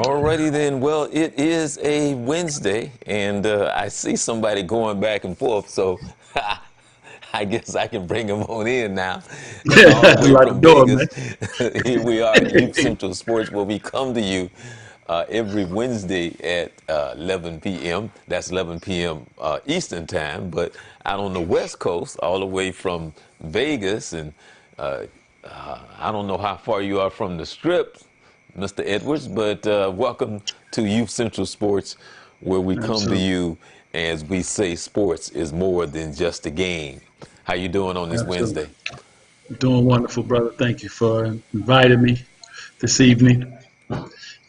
Alrighty then. Well, it is a Wednesday, and I see somebody going back and forth, so I guess I can bring them on in now. All the way Lock the from door, man. Vegas, here we are at Youth Central Sports, where we come to you every Wednesday at 11 p.m. That's 11 p.m. Eastern Time, but out on the West Coast, all the way from Vegas, and uh, I don't know how far you are from the Strip, Mr. Edwards, but welcome to Youth Central Sports, where we come to Absolutely. you as we say sports is more than just a game. How you doing on this Absolutely. Wednesday? Doing wonderful, brother. Thank you for inviting me this evening.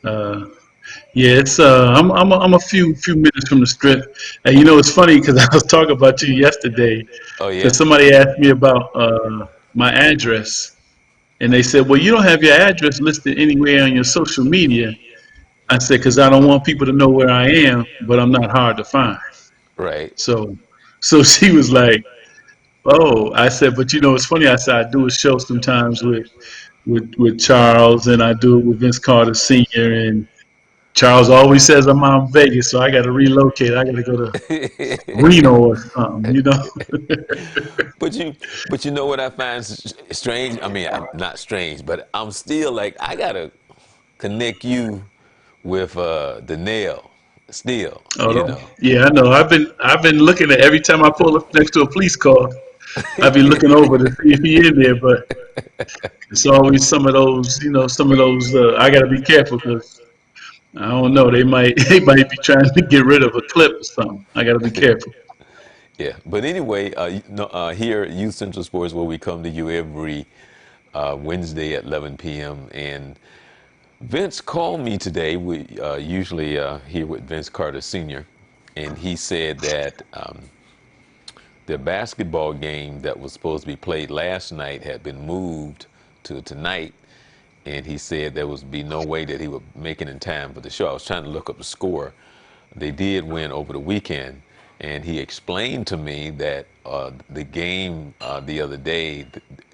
Uh, yeah, I'm a few minutes from the strip, and it's funny because I was talking about you yesterday Oh because yeah, somebody asked me about my address, and they said, "Well, you don't have your address listed anywhere on your social media." I said, "Because I don't want people to know where I am, but I'm not hard to find." right. So, so she was like, "Oh," I said, "But it's funny." I said, "I do a show sometimes with Charles, and I do it with Vince Carter Sr. And Charles always says I'm out in Vegas, so I got to relocate. I got to go to Reno or something." But you know what I find strange? I mean, not strange, but I'm still like I gotta connect you with the nail. Still, Oh, you no. know. Yeah, I know. I've been looking at every time I pull up next to a police car. I've been looking over to see if he in there, but it's always some of those. I got to be careful because I don't know. They might they might be trying to get rid of a clip or something. I got to be careful. Yeah, but anyway, here at Youth Central Sports, where we come to you every Wednesday at 11 p.m. And Vince called me today. We usually here with Vince Carter Sr., and he said that the basketball game that was supposed to be played last night had been moved to tonight, and he said there would be no way that he would make it in time for the show. I was trying to look up the score. They did win over the weekend, and he explained to me that the game the other day,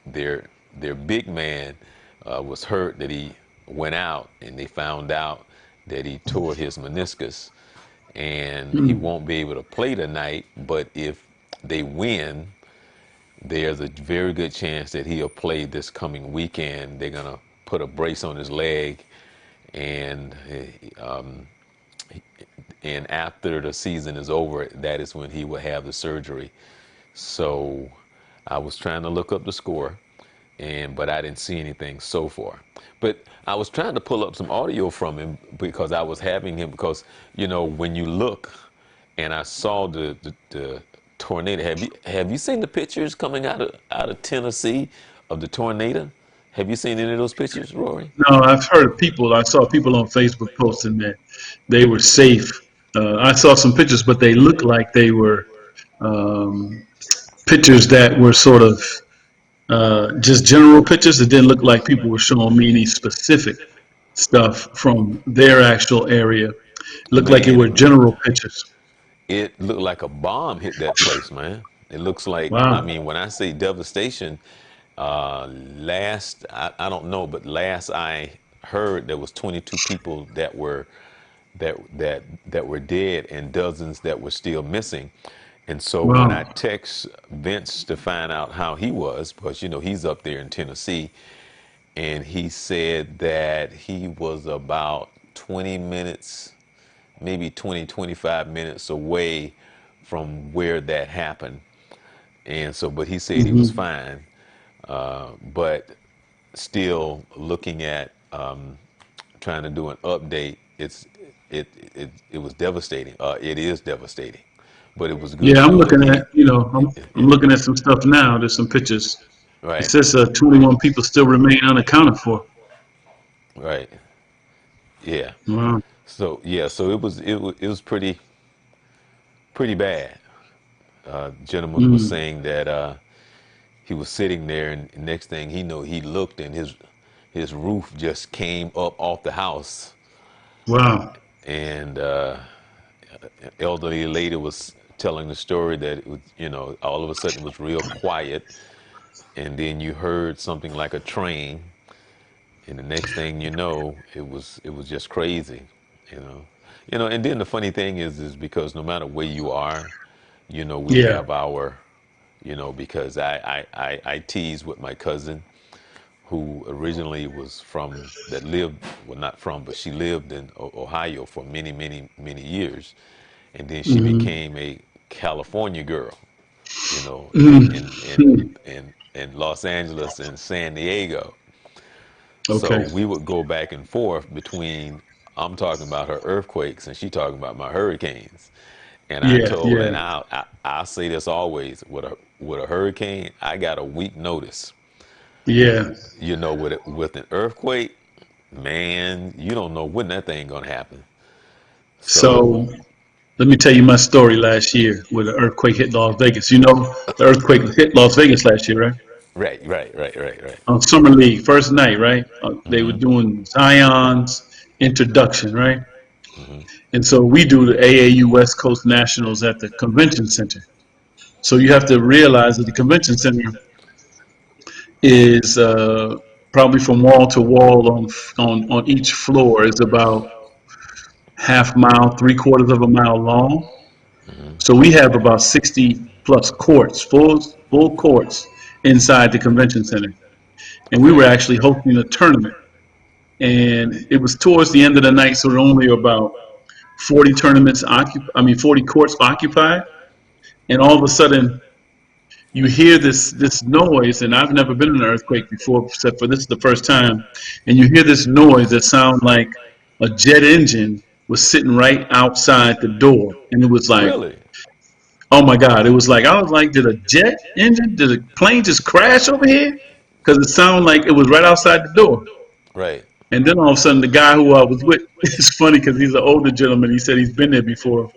their big man was hurt, that he went out, and they found out that he tore his meniscus, and he Hmm. won't be able to play tonight. But if they win, there's a very good chance that he'll play this coming weekend. They're gonna put a brace on his leg, and and after the season is over, that is when he will have the surgery. So I was trying to look up the score, but I didn't see anything so far. But I was trying to pull up some audio from him because I was having him, because when you look, and I saw the tornado. Have you seen the pictures coming out of Tennessee of the tornado? Have you seen any of those pictures, Rory? No, I've heard people. I saw people on Facebook posting that they were safe. I saw some pictures, but they looked like they were um, pictures that were sort of just general pictures. It didn't look like people were showing me any specific stuff from their actual area. It looked like it Man, were general pictures. it looked like a bomb hit that place, man. It looks like, I Wow. mean, when I say devastation, I don't know, but last I heard, there was 22 people that were dead, and dozens that were still missing. And so when I Wow. text Vince to find out how he was, because he's up there in Tennessee, and he said that he was about 20 minutes, maybe 20, 25 minutes away from where that happened. And so, but he said he was Hmm. fine. But still looking at trying to do an update, it was devastating. It is devastating, but it was good Yeah, to I'm know that looking he, at, I'm looking at some stuff now. There's some pictures. It right, says 21 people still remain unaccounted for. right, yeah. Wow. So yeah, so it was pretty bad. Gentleman was Mm. saying that he was sitting there, and next thing he know, he looked, and his roof just came up off the house, Wow. and elderly lady was telling the story that it was, all of a sudden it was real quiet, and then you heard something like a train, And the next thing you know, it was just crazy, you know. And then the funny thing is because no matter where you are, we Yeah. have our, because I tease with my cousin who originally was from that lived, well, not from, but she lived in Ohio for many, many, many years, and then she Hmm. became a California girl, Hmm. in Los Angeles and San Diego. So Okay. we would go back and forth between, I'm talking about her earthquakes and she talking about my hurricanes. And I Yeah. told, Yeah. and I'll say this always, with a hurricane, I got a week notice. Yeah. With an earthquake, man, you don't know when that thing gonna happen. So, So let me tell you my story last year where the earthquake hit Las Vegas. You know, the earthquake hit Las Vegas last year, right? right, right, right, right, right. On Summer League, first night, right? They were doing Zion's introduction, right? And so we do the AAU West Coast Nationals at the convention center. So you have to realize that the convention center is probably from wall to wall on each floor is about half mile, three quarters of a mile long. So we have about 60 plus courts, full courts inside the convention center. And we were Okay. actually hosting a tournament. And it was towards the end of the night, so there were only about 40 tournaments I mean 40 courts occupied. And all of a sudden you hear this noise, and I've never been in an earthquake before, except for this is the first time. And you hear this noise that sounds like a jet engine was sitting right outside the door, and it was like, Really? oh my God! It was like I was like, did a jet engine, did a plane just crash over here? Because it sounded like it was right outside the door. Right. And then all of a sudden, the guy who I was with, it's funny because he's an older gentleman. He said he's been there before.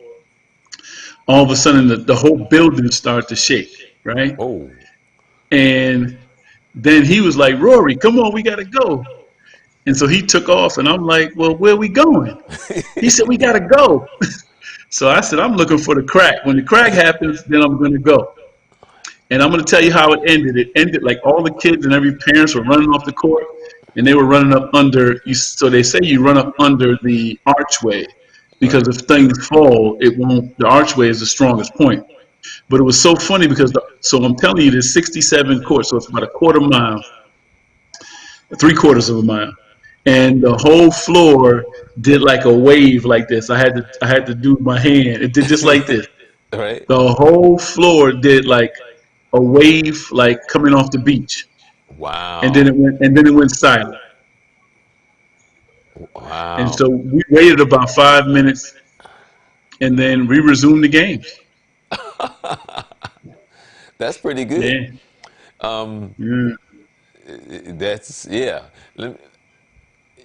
All of a sudden, the whole building started to shake, right? Oh. And then he was like, Rory, come on, we got to go. And so he took off, and I'm like, well, where are we going? He said, we got to go. So I said, I'm looking for the crack. When the crack happens, then I'm going to go. And I'm going to tell you how it ended. It ended like all the kids and every parents were running off the court, and they were running up under. So they say you run up under the archway because Right. if things fall, it won't. The archway is the strongest point. But it was so funny because so I'm telling you, there's 67 courts, so it's about a quarter mile, three quarters of a mile, and the whole floor did like a wave like this. I had to do my hand. It did just like this. Right. The whole floor did like a wave, like coming off the beach, and then Wow. it went silent. And Wow. so we waited about 5 minutes, and then we resumed the games. That's pretty good. Yeah, yeah, That's yeah.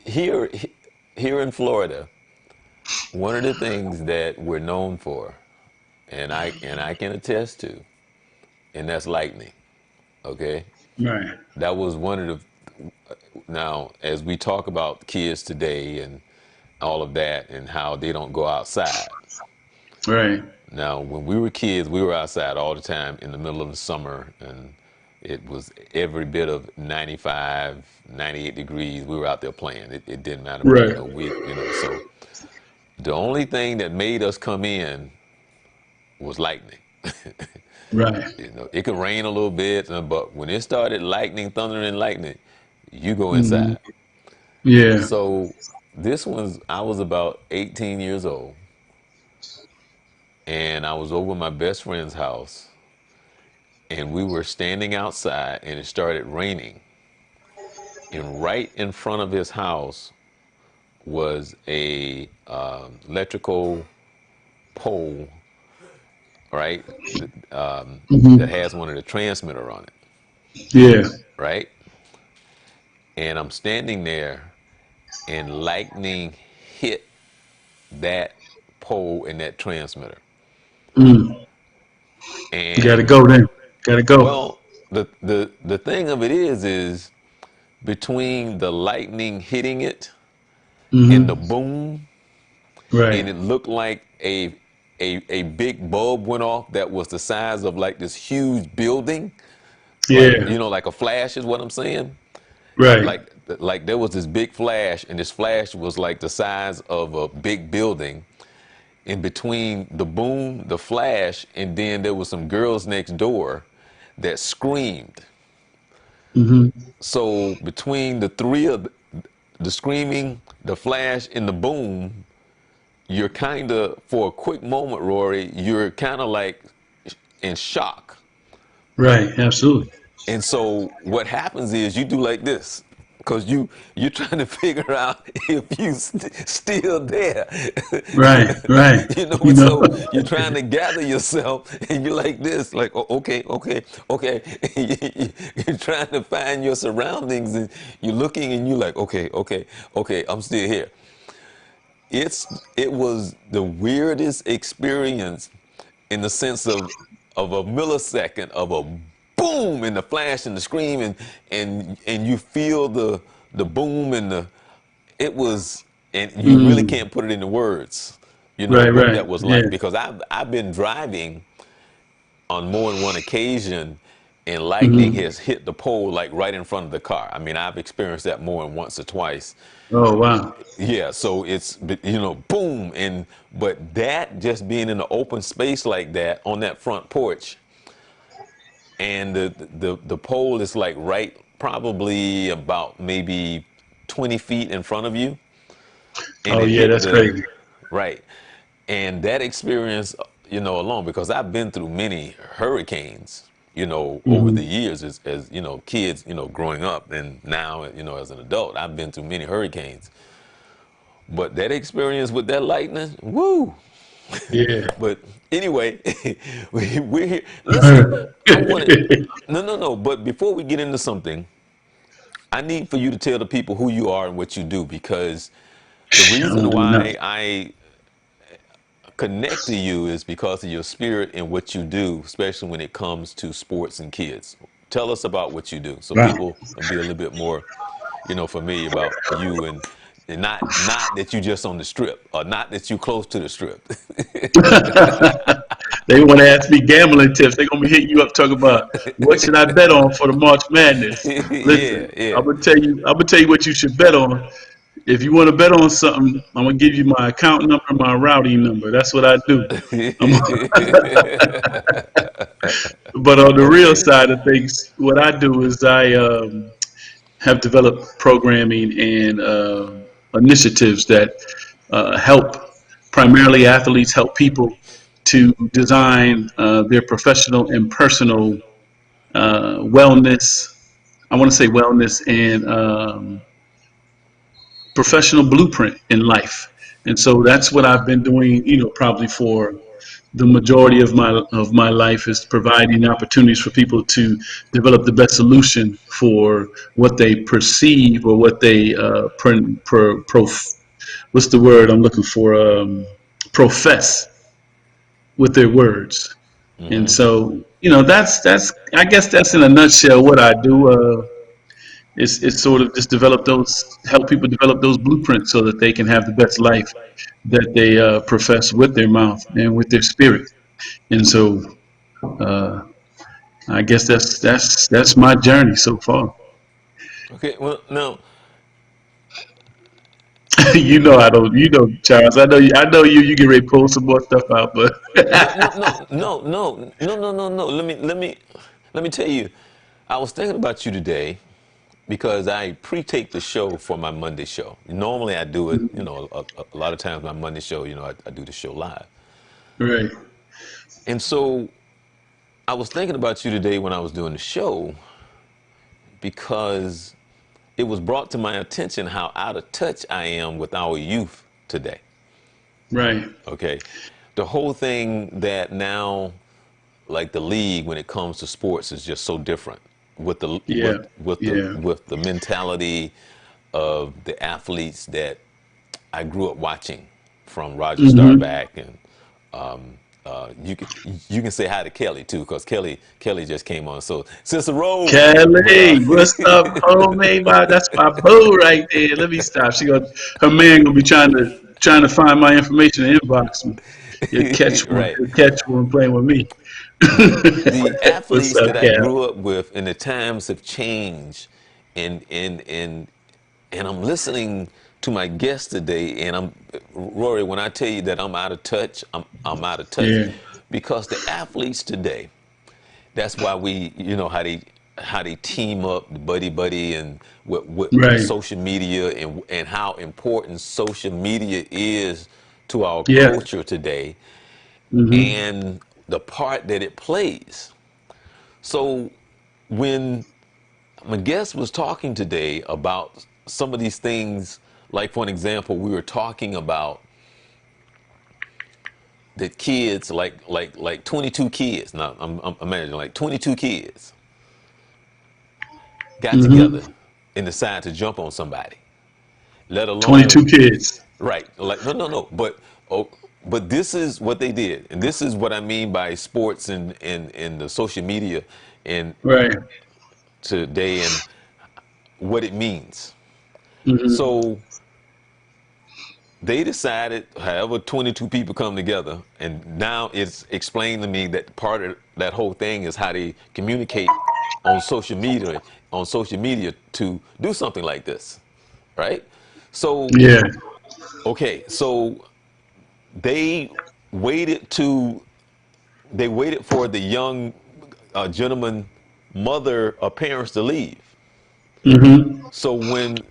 Here, here in Florida, one of the things that we're known for, and I can attest to, and that's lightning. Okay, right, that was one of the. Now, as we talk about kids today and all of that, and how they don't go outside. right, Now, when we were kids, we were outside all the time in the middle of the summer, and it was every bit of 95, 98 degrees. We were out there playing. It didn't matter. right, So the only thing that made us come in was lightning. right. It could rain a little bit, but when it started lightning, thunder, and lightning, you go Hmm. inside. Yeah, So I was about 18 years old, and I was over my best friend's house, and we were standing outside, and it started raining. And right in front of his house was a electrical pole, right, that has one of the transmitter on it, yeah. right? And I'm standing there, and lightning hit that pole and that transmitter. Mm. Got to And go then. Got to go. well, the thing of it is between the lightning hitting it and the Hmm. boom, and Right. it looked like a big bulb went off that was the size of like this huge building, like Yeah. like a flash is what I'm saying, Right. like there was this big flash, and this flash was like the size of a big building. In between the boom, the flash, and then there was some girls next door that screamed. Hmm. So between the three of the screaming, the flash, and the boom, you're kind of, for a quick moment, Rory, you're kind of like in shock. Right. Absolutely. And so what happens is you do like this, because you're trying to figure out if you still there. Right. Right. You know, You know. so you're trying to gather yourself, and you're like this, like, oh, okay, okay, okay. You're trying to find your surroundings, and you're looking, and you're like, okay, okay, okay, I'm still here. It was the weirdest experience, in the sense of a millisecond of a boom and the flash and the scream, and you feel the boom and the it was, and you really Mm. can't put it into words, Right. what Right. that was Yeah. like, because I've been driving on more than one occasion, and lightning Hmm. has hit the pole like right in front of the car. I mean, I've experienced that more than once or twice. Oh wow. Yeah, so it's, boom, and but that, just being in an open space like that on that front porch, and the pole is like right, probably about maybe 20 feet in front of you, and Oh it yeah. hit That's the crazy. right, and that experience, alone, because I've been through many hurricanes, over the Hmm. years, as kids, growing up, and now, as an adult, I've been through many hurricanes. But that experience with that lightning, woo! Yeah. But anyway, we're here. Listen, I wanted, no, no, no. But before we get into something, I need for you to tell the people who you are and what you do, because the I don't reason do nothing. why I connect to you is because of your spirit and what you do, especially when it comes to sports and kids. Tell us about what you do, so Wow. people will be a little bit more, familiar about you, and not that you just on the strip, or not that you close to the strip. They want to ask me gambling tips. They're gonna be hitting you up talking about what should I bet on for the March Madness. Yeah, Listen, yeah. I'm gonna tell you. I'm gonna tell you what you should bet on. If you want to bet on something, I'm gonna give you my account number, my routing number. That's what I do. I'm, but on the real Okay. side of things, what I do is I have developed programming and initiatives that help primarily athletes, help people to design their professional and personal wellness. I want to say wellness and professional blueprint in life. And so that's what I've been doing, probably for the majority of my life, is providing opportunities for people to develop the best solution for what they perceive, or what they what's the word I'm looking for, profess with their words. And Hmm. so, that's I guess that's in a nutshell what I do. It's sort of just help people develop those blueprints so that they can have the best life that they profess with their mouth and with their spirit. And so, uh, I guess that's my journey so far. Okay. Well, no, I don't. Charles. I know you. You get ready to pull some more stuff out, but no, no, no, no, no, no, no, no, no. Let me tell you. I was thinking about you today because I pre-tape the show for my Monday show. Normally I do it, a lot of times my Monday show, I do the show live. right. And so I was thinking about you today when I was doing the show, because it was brought to my attention how out of touch I am with our youth today. Right. Okay. The whole thing that now, like the league, when it comes to sports, is just so different with the Yeah. Yeah. with the mentality of the athletes that I grew up watching, from Roger Hmm. Staubach, and you can say hi to Kelly too, because Kelly just came on. So Cicero, but Kelly, what's up, homie? That's my boo right there. Let me stop. Her man gonna be trying to find my information and inbox me. He'll catch one. right. He'll catch one playing with me. The What's athletes up, that I Cal? grew up with, and the times have changed, and And I'm listening to my guest today, and I'm Rory. When I tell you that I'm out of touch, I'm out of touch Yeah. because the athletes today. That's why we, how they team up, buddy buddy, and with Right. social media and how important social media is to our Yeah. culture today, Hmm. and the part that it plays. So when my guest was talking today about some of these things, like for an example, we were talking about that kids, like 22 kids. Now I'm imagining like 22 kids got together Hmm. and decided to jump on somebody, let 22 alone kids. right. Like no, oh, but this is what they did, and this is what I mean by sports and the social media and Right. today and what it means. Hmm. So they decided, however, 22 people come together, and now it's explained to me that part of that whole thing is how they communicate on social media, to do something like this, right? So, Yeah. okay, so they waited to they waited for the young gentleman, mother or parents to leave. Hmm. So when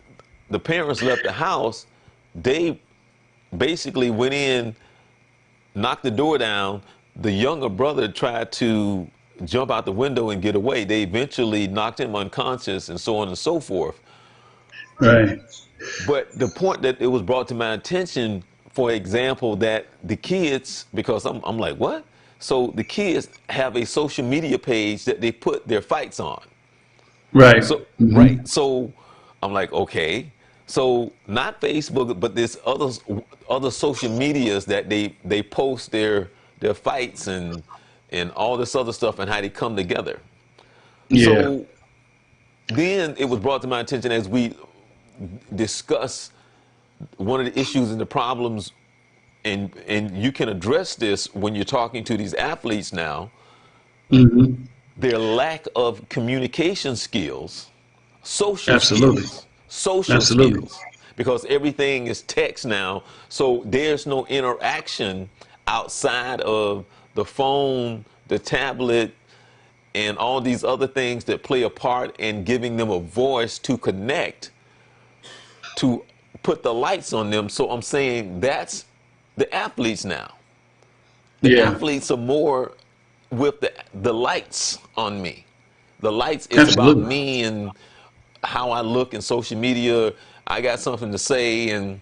the parents left the house, they basically went in, knocked the door down. The younger brother tried to jump out the window and get away. They eventually knocked him unconscious and so on and so forth. Right. But the point that it was brought to my attention, for example, that the kids, because I'm like, what? So the kids have a social media page that they put their fights on. Right. So Hmm. right. So I'm like, okay. So not Facebook, but this other social medias that they post their fights and all this other stuff and how they come together. Yeah. So then it was brought to my attention as we discuss one of the issues and the problems, and you can address this when you're talking to these athletes now, Hmm. their lack of communication skills, social Absolutely. skills, social Absolutely. skills, because everything is text now. So there's no interaction outside of the phone, the tablet, and all these other things that play a part in giving them a voice to connect, to put the lights on them. So I'm saying that's the athletes now. The Yeah. athletes are more with the lights on me. The lights, it's about Absolutely. me and how I look in social media. I got something to say, and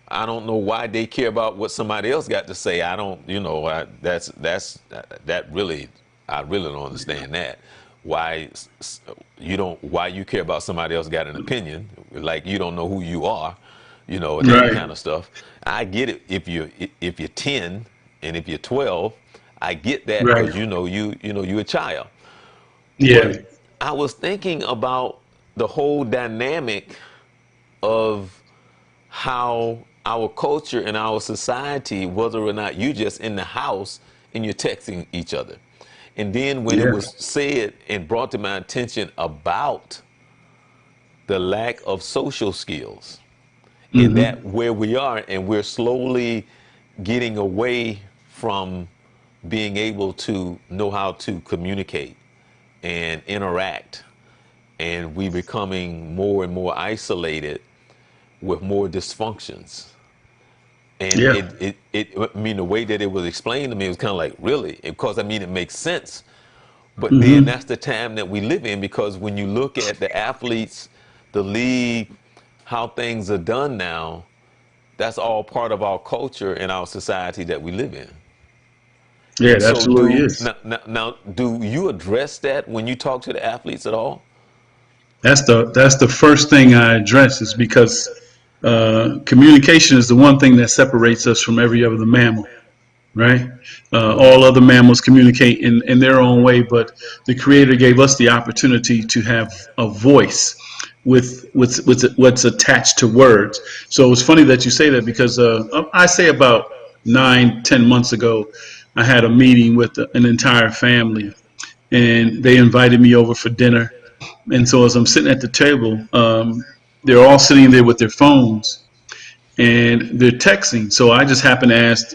I don't know why they care about what somebody else got to say. I don't, that really, I really don't understand that. Why you don't? Why you care about somebody else got an opinion? Like you don't know who you are, and that Right. kind of stuff. I get it if you're 10 and if you're 12, I get that Right. because you're a child. Yeah. But I was thinking about the whole dynamic of how our culture and our society, whether or not you just in the house and you're texting each other. And then when it Yeah. was said and brought to my attention about the lack of social skills, in that Hmm. where we are, and we're slowly getting away from being able to know how to communicate and interact, and we becoming more and more isolated with more dysfunctions. And Yeah. I mean, the way that it was explained to me was kind of like, really? Because I mean, it makes sense. But then Hmm. that's the time that we live in, because when you look at the athletes, the league, how things are done now, that's all part of our culture and our society that we live in. Yeah. And It so, absolutely is. do you address that when you talk to the athletes at all? That's the first thing I address is because communication is the one thing that separates us from every other mammal, right? Mm-hmm. All other mammals communicate in their own way, but the Creator gave us the opportunity to have a voice with what's attached to words. So it's funny that you say that because I say about 9, 10 months ago, I had a meeting with an entire family, and they invited me over for dinner. And so as I'm sitting at the table, they're all sitting there with their phones and they're texting. So I just happened to ask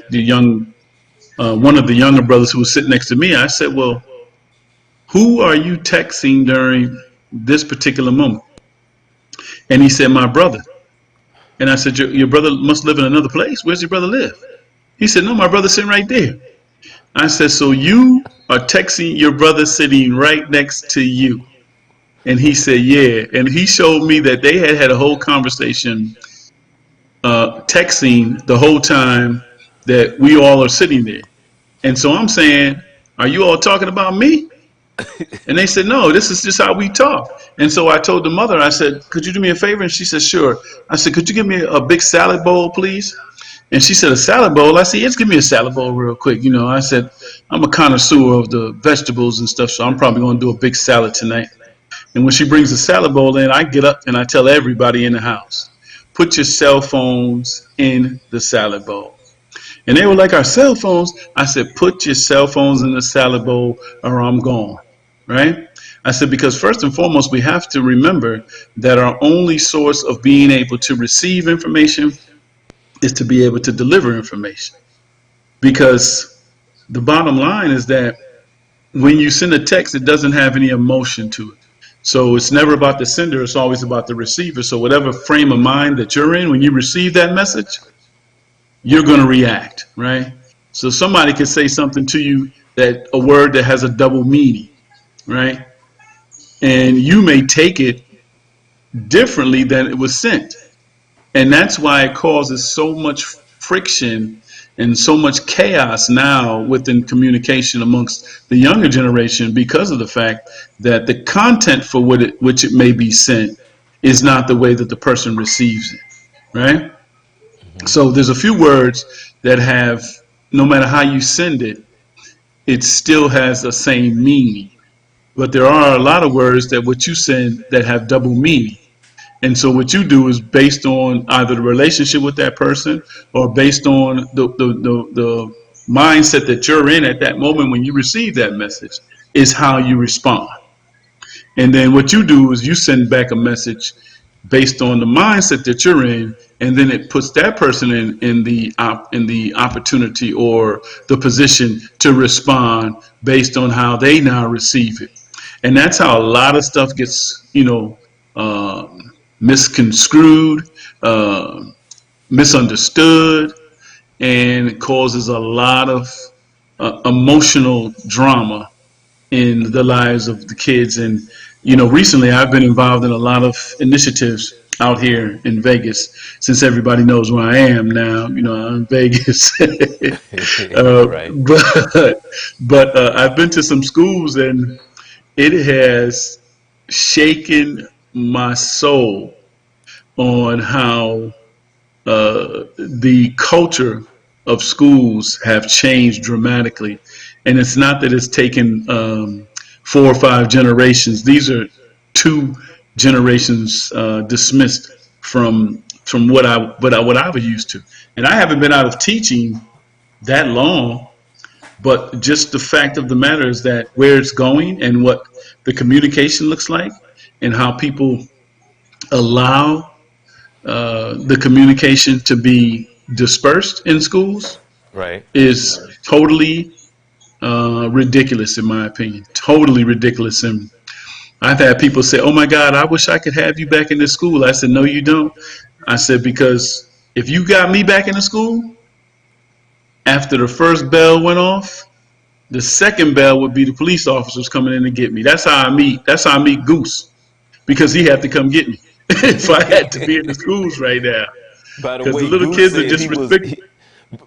one of the younger brothers who was sitting next to me. I said, "Well, who are you texting during this particular moment?" And he said, "My brother." And I said, your brother must live in another place. Where's your brother live?" He said, "No, my brother's sitting right there." I said, "So you are texting your brother sitting right next to you?" And he said, "Yeah." And he showed me that they had had a whole conversation, texting the whole time that we all are sitting there. And so I'm saying, "Are you all talking about me?" And they said, "No, this is just how we talk." And so I told the mother, I said, "Could you do me a favor?" And she said, "Sure." I said, "Could you give me a big salad bowl, please?" And she said, "A salad bowl?" I said, "Yes, give me a salad bowl real quick." I said, "I'm a connoisseur of the vegetables and stuff, so I'm probably going to do a big salad tonight." And when she brings the salad bowl in, I get up and I tell everybody in the house, "Put your cell phones in the salad bowl." And they were like, "Our cell phones?" I said, "Put your cell phones in the salad bowl or I'm gone." Right? I said, because first and foremost, we have to remember that our only source of being able to receive information is to be able to deliver information. Because the bottom line is that when you send a text, it doesn't have any emotion to it. So it's never about the sender, it's always about the receiver. So whatever frame of mind that you're in when you receive that message, you're going to react, right? So somebody could say something to you, that a word that has a double meaning, right? And you may take it differently than it was sent. And that's why it causes so much friction and so much chaos now within communication amongst the younger generation, because of the fact that the content for which it may be sent is not the way that the person receives it, right? Hmm. So there's a few words that have, no matter how you send it, it still has the same meaning. But there are a lot of words that what you send that have double meaning. And so what you do is based on either the relationship with that person or based on the mindset that you're in at that moment when you receive that message is how you respond. And then what you do is you send back a message based on the mindset that you're in, and then it puts that person in the opportunity or the position to respond based on how they now receive it. And that's how a lot of stuff gets, uh, misconstrued, uh, misunderstood, and it causes a lot of emotional drama in the lives of the kids. And recently I've been involved in a lot of initiatives out here in Vegas. Since everybody knows where I am now, I'm in Vegas. uh, Right. but I've been to some schools, and it has shaken my soul on how the culture of schools have changed dramatically. And it's not that it's taken 4 or 5 generations. These are 2 generations dismissed from what I was used to. And I haven't been out of teaching that long, but just the fact of the matter is that where it's going and what the communication looks like and how people allow the communication to be dispersed in schools Right. is totally ridiculous, in my opinion. Totally ridiculous. And I've had people say, "Oh my God, I wish I could have you back in this school." I said, "No, you don't." I said, "Because if you got me back in the school, after the first bell went off, the second bell would be the police officers coming in to get me. That's how I meet. That's how I meet Goose, because he had to come get me if I had to be in the schools right now. By the Because the way, little kids are disrespecting.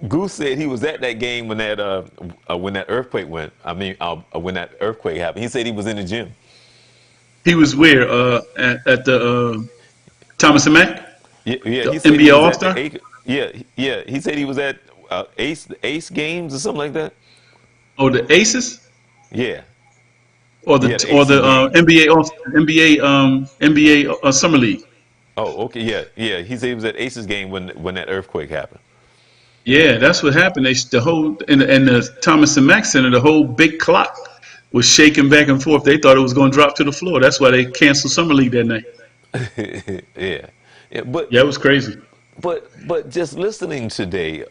Goose said he was at that game when that earthquake went. I mean, when that earthquake happened, he said he was in the gym. He was where at the Thomas and Mack, Yeah, yeah. the He said he NBA was All at the Star. Yeah, yeah. He said he was at Ace games or something like that. Or the Aces, Yeah, or yeah. the The Aces game. NBA NBA Summer League. Oh, okay. Yeah, yeah. He said he was at Aces game when that earthquake happened. Yeah, that's what happened. The whole in the Thomas and Mack Center, the whole big clock was shaking back and forth. They thought it was going to drop to the floor. That's why they canceled Summer League that night. Yeah, yeah, but Yeah, it was crazy. but just listening today,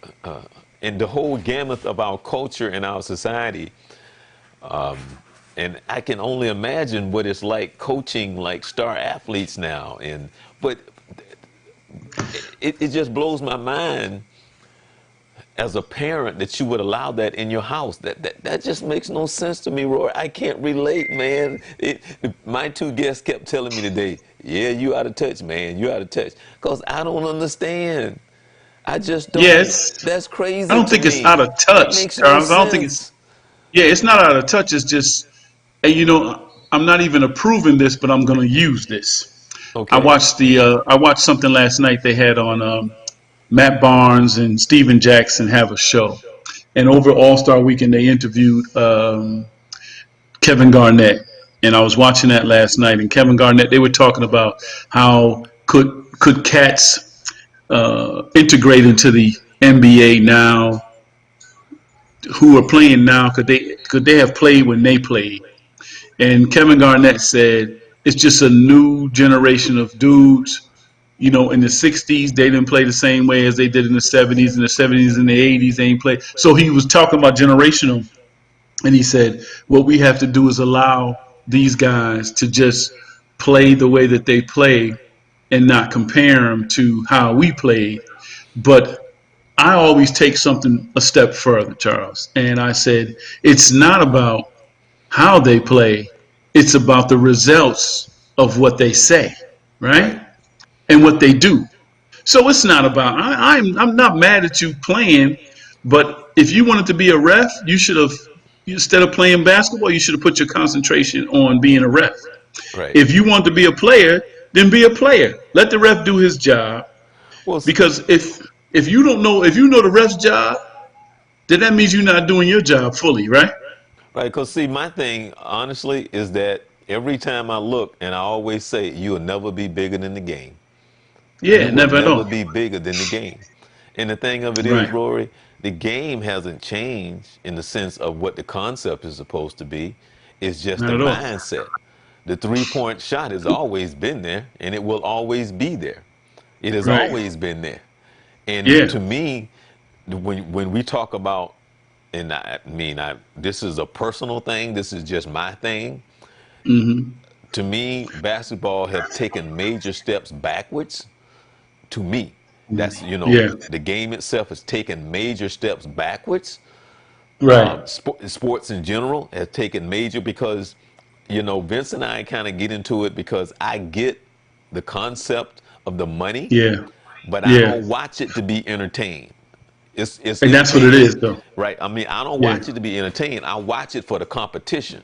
and the whole gamut of our culture and our society, and I can only imagine what it's like coaching like star athletes now. And but it just blows my mind as a parent that you would allow that in your house. That just makes no sense to me, Roy. I can't relate, man. My two guests kept telling me today, yeah, you out of touch, man. You out of touch. Because I don't understand. I just Yeah, don't. That's I crazy don't to think it's me. out of That touch, makes no Charles. I don't think it's, sense. yeah, it's not out of touch. It's just, and I'm not even approving this, but I'm going to use this. Okay. I watched something last night they had on Matt Barnes and Steven Jackson have a show. And over All Star Weekend, they interviewed Kevin Garnett. And I was watching that last night. And Kevin Garnett, they were talking about how could cats integrate into the NBA now, who are playing now, could they have played when they played? And Kevin Garnett said it's just a new generation of dudes. In the '60s, they didn't play the same way as they did in the '70s. In the '70s and the '80s, they ain't play. So he was talking about generational, and he said what we have to do is allow these guys to just play the way that they play and not compare them to how we played. But I always take something a step further, Charles. And I said, it's not about how they play, it's about the results of what they say, Right. right? And what they do. So it's not about, I'm not mad at you playing, but if you wanted to be a ref, you should have, instead of playing basketball, you should have put your concentration on being a ref. Right. If you want to be a player, then be a player. Let the ref do his job. Well, Because if you don't know, if you know the ref's job, then that means you're not doing your job fully, right? right. Because see, my thing, honestly, is that every time I look, and I always say, you'll never be bigger than the game. You Yeah, will never at never all. be bigger than the game. And the thing of it is, Right. Rory, the game hasn't changed in the sense of what the concept is supposed to be. It's just the Not at all. mindset. The 3 point shot has always been there and it will always be there. It has Right. always been there. And Yeah. to me, when we talk about, and this is a personal thing, this is just my thing. Hmm. To me, basketball have taken major steps backwards. To me, that's, Yeah. the game itself has taken major steps backwards. Right. Sports in general has taken major because, Vince and I kind of get into it because I get the concept of the money, Yeah. but I Yeah. don't watch it to be entertained. It's And that's what it is, entertaining, though. right? I mean, I don't Yeah. watch it to be entertained. I watch it for the competition.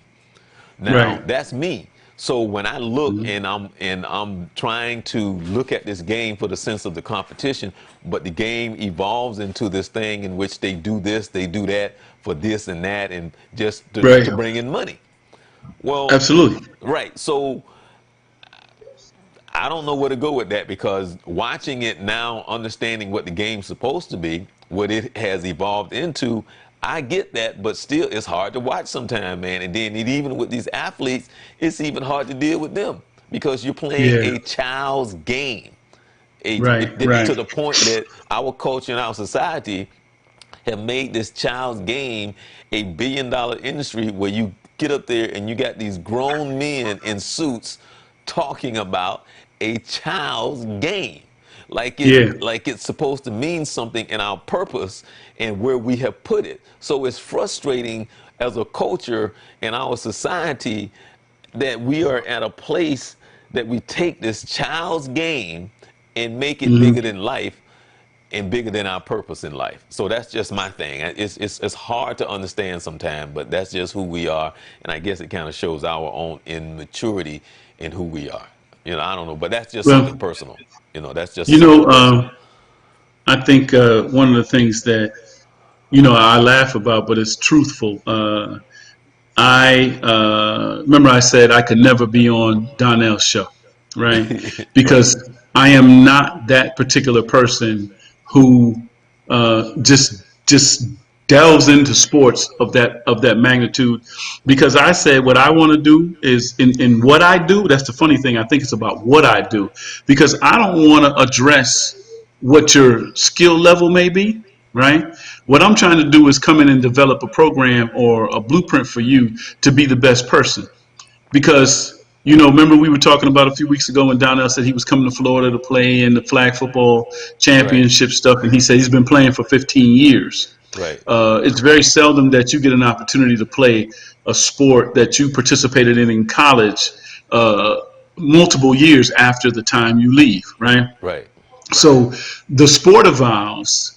Now, Right. that's me. So when I look Mhm. and I'm trying to look at this game for the sense of the competition, but the game evolves into this thing in which they do this, they do that for this and that, and just to Right. bring in money. Well, Absolutely. right. So I don't know where to go with that because watching it now, understanding what the game's supposed to be, what it has evolved into, I get that, but still, it's hard to watch sometimes, man. And then even with these athletes, it's even hard to deal with them because you're playing Yeah. a child's game. Right. To Right. the point that our culture and our society have made this child's game a billion-dollar industry where you get up there and you got these grown men in suits talking about a child's game Yeah. like it's supposed to mean something in our purpose and where we have put it. So it's frustrating as a culture in our society that we are at a place that we take this child's game and make it bigger Hmm. than life and bigger than our purpose in life. So that's just my thing. It's hard to understand sometimes, but that's just who we are, and I guess it kind of shows our own immaturity in who we are. I don't know, but that's just something Well, personal. That's just you something know, personal. I think one of the things that I laugh about, but it's truthful. I remember I said I could never be on Donnell's show, right? Right. Because I am not that particular person who just delves into sports of that magnitude, because I said what I want to do is in what I do. That's the funny thing. I think it's about what I do, because I don't want to address what your skill level may be. Right. What I'm trying to do is come in and develop a program or a blueprint for you to be the best person. Because remember we were talking about a few weeks ago when Donnell said he was coming to Florida to play in the flag football Right. championship stuff, and he said he's been playing for 15 years. Right. It's very seldom that you get an opportunity to play a sport that you participated in college uh, multiple years after the time you leave, right? Right. So the sport evolves.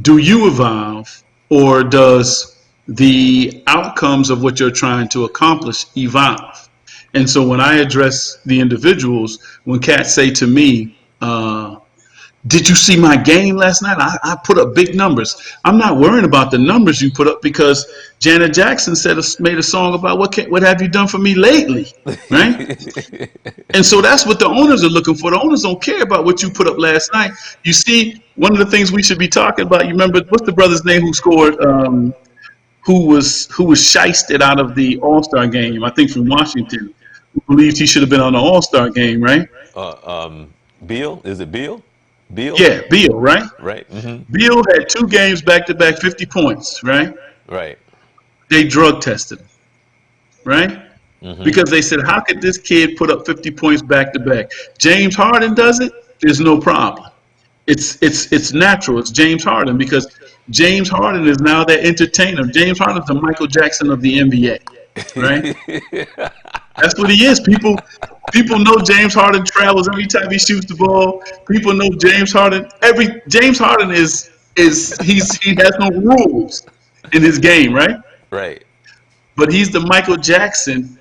Do you evolve, or does the outcomes of what you're trying to accomplish evolve? And so when I address the individuals, when cats say to me, did you see my game last night? I put up big numbers. I'm not worrying about the numbers you put up, because Janet Jackson made a song about what have you done for me lately, right? And so that's what the owners are looking for. The owners don't care about what you put up last night. You see, one of the things we should be talking about. You remember what's the brother's name who scored? Who was shysted out of the All Star game? I think from Washington. Who believed he should have been on the All Star game, right? Beal? Is it Beal? Beal? Yeah, Beal, right? Right. Mm-hmm. Beal had 2 games back to back, 50 points, right? Right. They drug tested him, right? Mm-hmm. Because they said, how could this kid put up 50 points back to back? James Harden does it, there's no problem. It's natural. It's James Harden, because James Harden is now that entertainer. James Harden is the Michael Jackson of the NBA, right? That's what he is. People know James Harden travels every time he shoots the ball. People know James Harden. Every James Harden he has no rules in his game, right? Right. But he's the Michael Jackson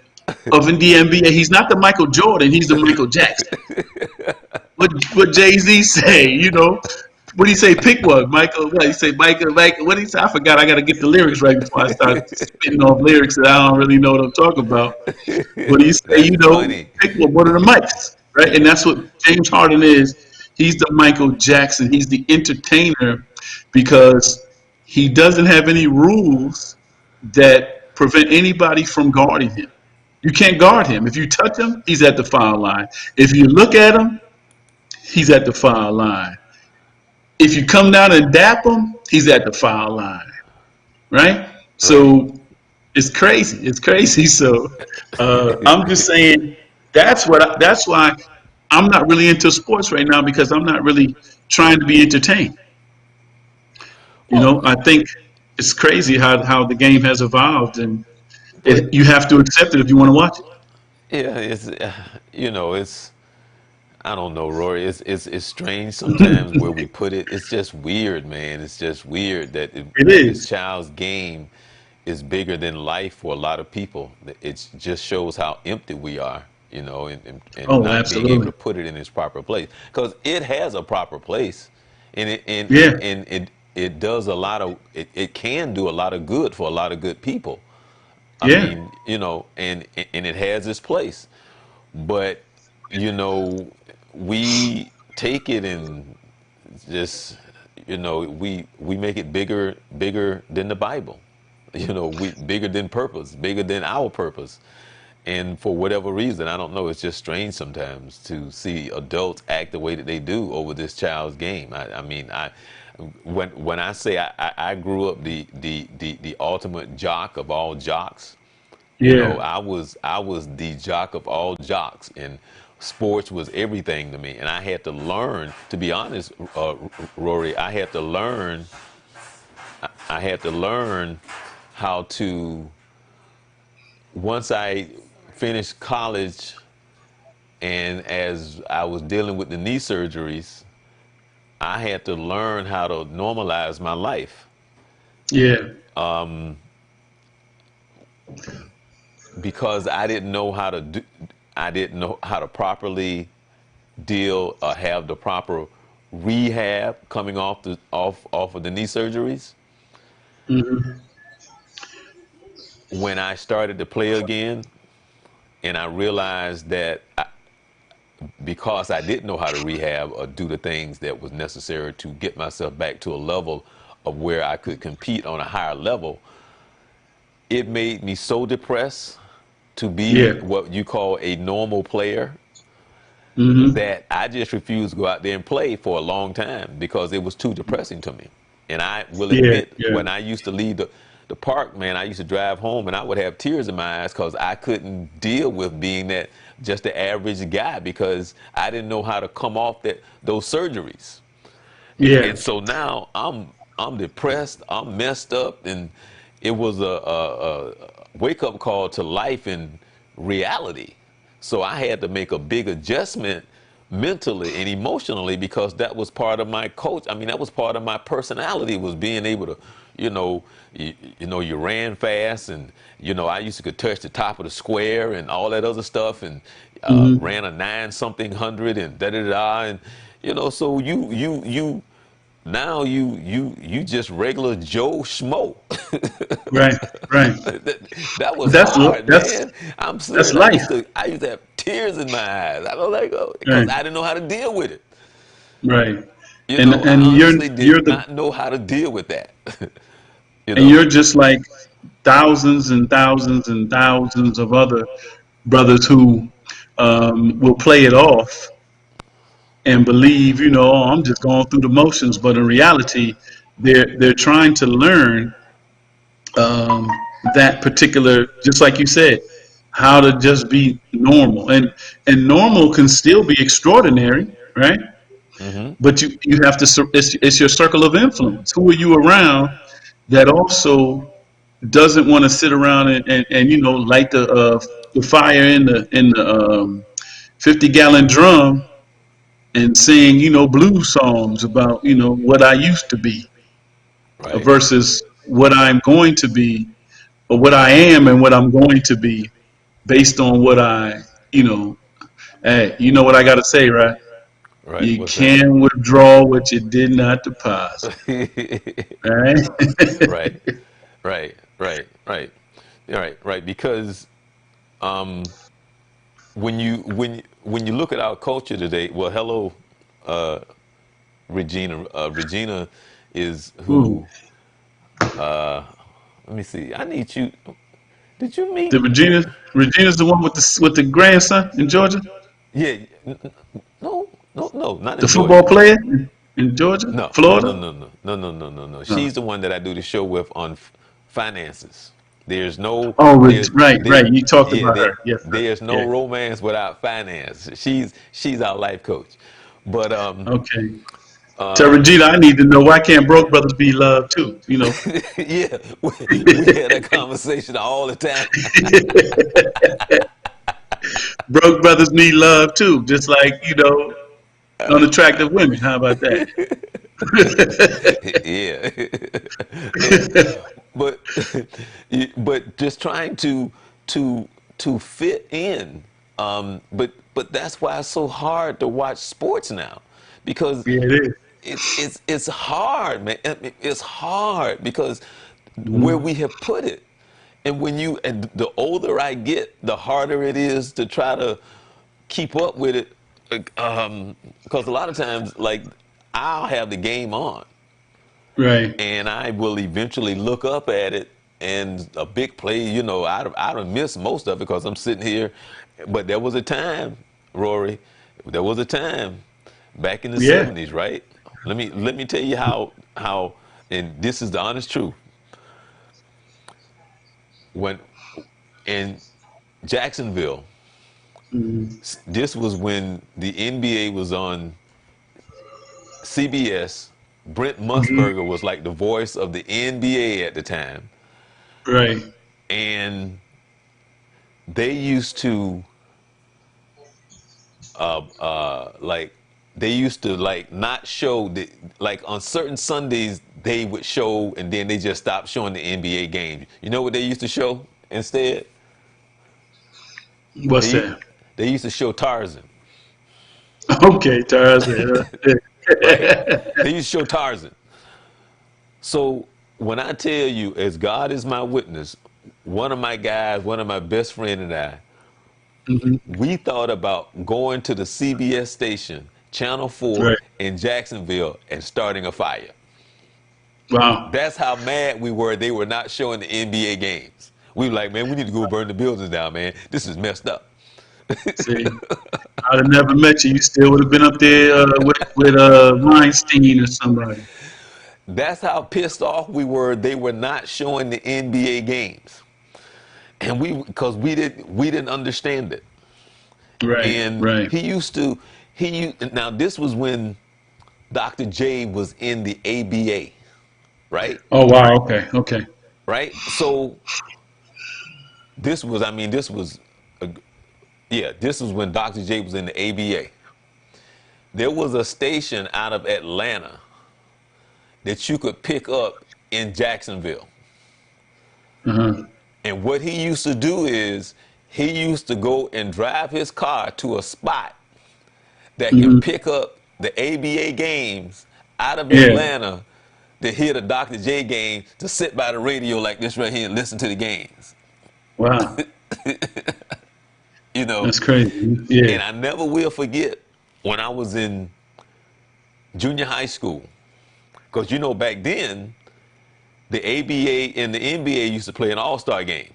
of the NBA. He's not the Michael Jordan. He's the Michael Jackson. What Jay Z say? What do you say? Pick one, Michael. What do you say, Michael? What do you say? I forgot. I got to get the lyrics right before I start spitting off lyrics that I don't really know what I'm talking about. But he say, That's funny. pick one of the mics, right? And that's what James Harden is. He's the Michael Jackson. He's the entertainer, because he doesn't have any rules that prevent anybody from guarding him. You can't guard him. If you touch him, he's at the foul line. If you look at him, he's at the foul line. If you come down and dap him, he's at the foul line, right? Right. So it's crazy. It's crazy. So I'm just saying that's why I'm not really into sports right now, because I'm not really trying to be entertained. Well, I think it's crazy how the game has evolved, and but you have to accept it if you want to watch it. yeah, it's I don't know, Rory. It's strange sometimes where we put it. It's just weird, man. It's just weird that It this is. child's game is bigger than life for a lot of people. It just shows how empty we are, and Oh, not being able to absolutely. put it in its proper place, because it has a proper place, and it and Yeah. and, and it does a lot of it can do a lot of good for a lot of good people. I Yeah. mean, and it has its place, but you know, we take it and just we make it bigger than the Bible. We bigger than purpose, bigger than our purpose. And for whatever reason, I don't know, it's just strange sometimes to see adults act the way that they do over this child's game. I mean, when I say I grew up the ultimate jock of all jocks, Yeah. I was the jock of all jocks, and sports was everything to me. And I had to learn, to be honest, Rory. I had to learn how to, once I finished college, and as I was dealing with the knee surgeries, I had to learn how to normalize my life, Yeah. because I didn't know how to properly deal or have the proper rehab coming off of the knee surgeries. Hmm. When I started to play again, and I realized that because I didn't know how to rehab or do the things that was necessary to get myself back to a level of where I could compete on a higher level, it made me so depressed to be Yeah. what you call a normal player Hmm. that I just refused to go out there and play for a long time because it was too depressing to me. And I will Yeah. admit, Yeah. when I used to leave the park, man, I used to drive home and I would have tears in my eyes because I couldn't deal with being that just the average guy because I didn't know how to come off those surgeries. And Yeah. so now I'm depressed, I'm messed up, and it was a wake up call to life and reality. So I had to make a big adjustment mentally and emotionally because that was part of my coach. I mean, that was part of my personality was being able to, you ran fast and I used to could touch the top of the square and all that other stuff and Hmm. ran a 9 something hundred and da da da and so you just regular Joe Schmo. Right. Right. That was But that's hard, that's man. I'm that's serious. I life. used to I used to have tears in my eyes. I was like, oh, because Right. I didn't know how to deal with it. Right. I And honestly did you're the not know how to deal with that. you and know, you're just like thousands and thousands and thousands of other brothers who will play it off and believe, oh, I'm just going through the motions. But in reality, they're trying to learn um, that particular, just like you said, how to just be normal. And normal can still be extraordinary, right? hmm But you have to. It's your circle of influence. Who are you around that also doesn't want to sit around and light the fire in the 50-gallon drum and sing blues songs about what I used to be right, versus what I'm going to be or what I am and what I'm going to be based on what I you know hey, you know what I got to say, right? right. You What's that? can withdraw what you did not deposit, right? right, right, right, right, right. Because um, when you look at our culture today, well, hello, uh, Regina. Regina is Ooh, who. Let me see. I need you. Did you the meet? Regina's the one with the grandson in Georgia, Yeah. No, no, no, not the in football Georgia. player in Georgia, No, no, no, Florida. no, no, no, no, no, no, no. Oh, She's the one that I do the show with on finances. There's no oh, there right, there right. You talked yeah about there her. Yes, sir. there's no Yeah. romance without finance. She's our life coach. But Okay. Tell uh Regina, I need to know why can't broke brothers be loved too? yeah, we had that conversation all the time. Broke brothers need love too, just like unattractive women. How about that? yeah. yeah. But but just trying to to fit in. But that's why it's so hard to watch sports now, because Yeah, it is. it's hard, man. It's hard because where Mhm. we have put it, and the older I get, the harder it is to try to keep up with it. Because a lot of times, like I'll have the game on Right. and I will eventually look up at it and a big play, I'd miss most of it because I'm sitting here. But there was a time, Rory, there was a time back in the Yeah. 70s, right? Let me tell you how and this is the honest truth. When in Jacksonville, Mhm. this was when the NBA was on CBS. Brent Mhm. Musburger was like the voice of the NBA at the time. Right. And they used to like they used to like not show the like on certain Sundays they would show and then they just stopped showing the NBA games. You know what they used to show instead? What's They that? they used to show Tarzan, Okay, Tarzan. right? They used to show Tarzan. So when I tell you, as God is my witness, one of my guys, one of my best friend and I, Hmm. we thought about going to the CBS station, Channel 4 Right. in Jacksonville and starting a fire. Wow. That's how mad we were. They were not showing the NBA games. We were like, man, we need to go burn the buildings down, man. This is messed up. See, I'd have never met you. You still would have been up there with Weinstein or somebody. That's how pissed off we were. They were not showing the NBA games, and because we didn't understand it. Right, And right. now this was when Dr. J was in the ABA, right? Oh wow. Okay, okay. Right. So this was, a, yeah, this was when Dr. J was in the ABA. There was a station out of Atlanta that you could pick up in Jacksonville. Uh-huh. And what he used to do is he used to go and drive his car to a spot that can Hmm. pick up the ABA games out of Yeah. Atlanta to hear the Dr. J game, to sit by the radio like this right here and listen to the games. Wow. You know, That's crazy. Yeah. and I never will forget when I was in junior high school, because back then the ABA and the NBA used to play an all-star game,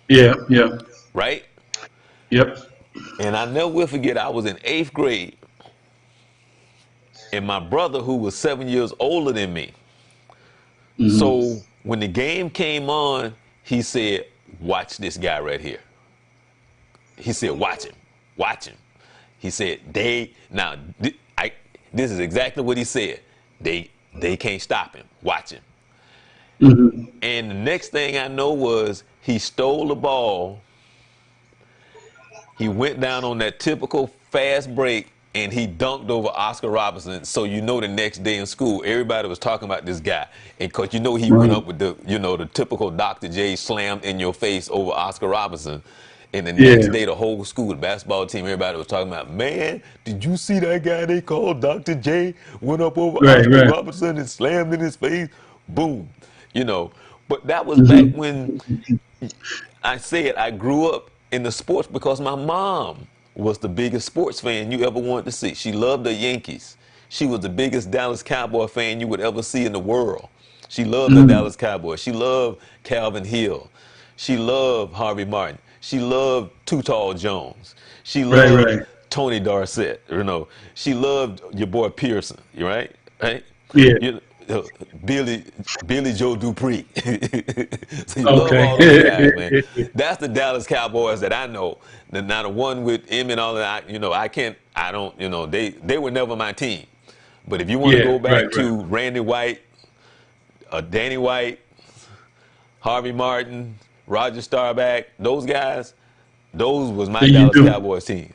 Yeah. Yeah. right? Yep. And I never will forget, I was in 8th grade, and my brother, who was 7 years older than me, Hmm. so when the game came on, he said, watch this guy right here. He said, watch him, watch him. He said, this is exactly what he said. They can't stop him. Watch him. Hmm. And the next thing I know was he stole the ball. He went down on that typical fast break and he dunked over Oscar Robertson. So the next day in school, everybody was talking about this guy. And because he went Right. up with the typical Dr. J slammed in your face over Oscar Robertson. And the next Yeah. day, the whole school, the basketball team, everybody was talking about, man, did you see that guy they called Dr. J? Went up over Right. Oscar Right. Robertson and slammed in his face. Boom. You know, but that was back Hmm. when I said I grew up in the sports because my mom was the biggest sports fan you ever wanted to see. She loved the Yankees. She was the biggest Dallas Cowboy fan you would ever see in the world. She loved the Hmm. Dallas Cowboys. She loved Calvin Hill. She loved Harvey Martin. She loved Too Tall Jones. She Right. loved Right. Tony Dorsett. She loved your boy Pearson. You right? Right? Yeah. You, uh, Billy Billy Joe Dupree. So you love Okay. all those guys, man. That's the Dallas Cowboys that I know. Now the one with him and all of that, I can't. I don't. They were never my team. But if you want to Yeah. go Right. back Right. to Randy White, Danny White, Harvey Martin, Roger Staubach, those guys, those was my Then you Dallas do. Cowboys teams.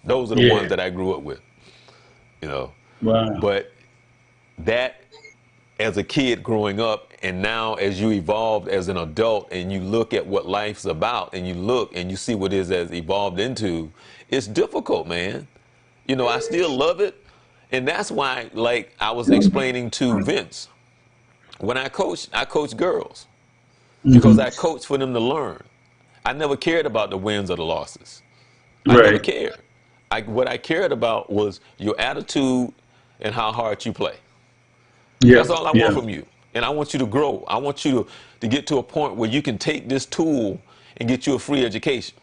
Those are the ones Yeah. that I grew up with. You know, Wow. but that as a kid growing up, and now as you evolved as an adult and you look at what life's about and you look and you see what it has evolved into, it's difficult, man. I still love it. And that's why, like I was explaining to Vince, when I coach girls because Hmm. I coach for them to learn. I never cared about the wins or the losses. I never Right. cared. What I cared about was your attitude and how hard you play. Yeah. That's all I want Yeah. from you. And I want you to grow. I want you to get to a point where you can take this tool and get you a free education.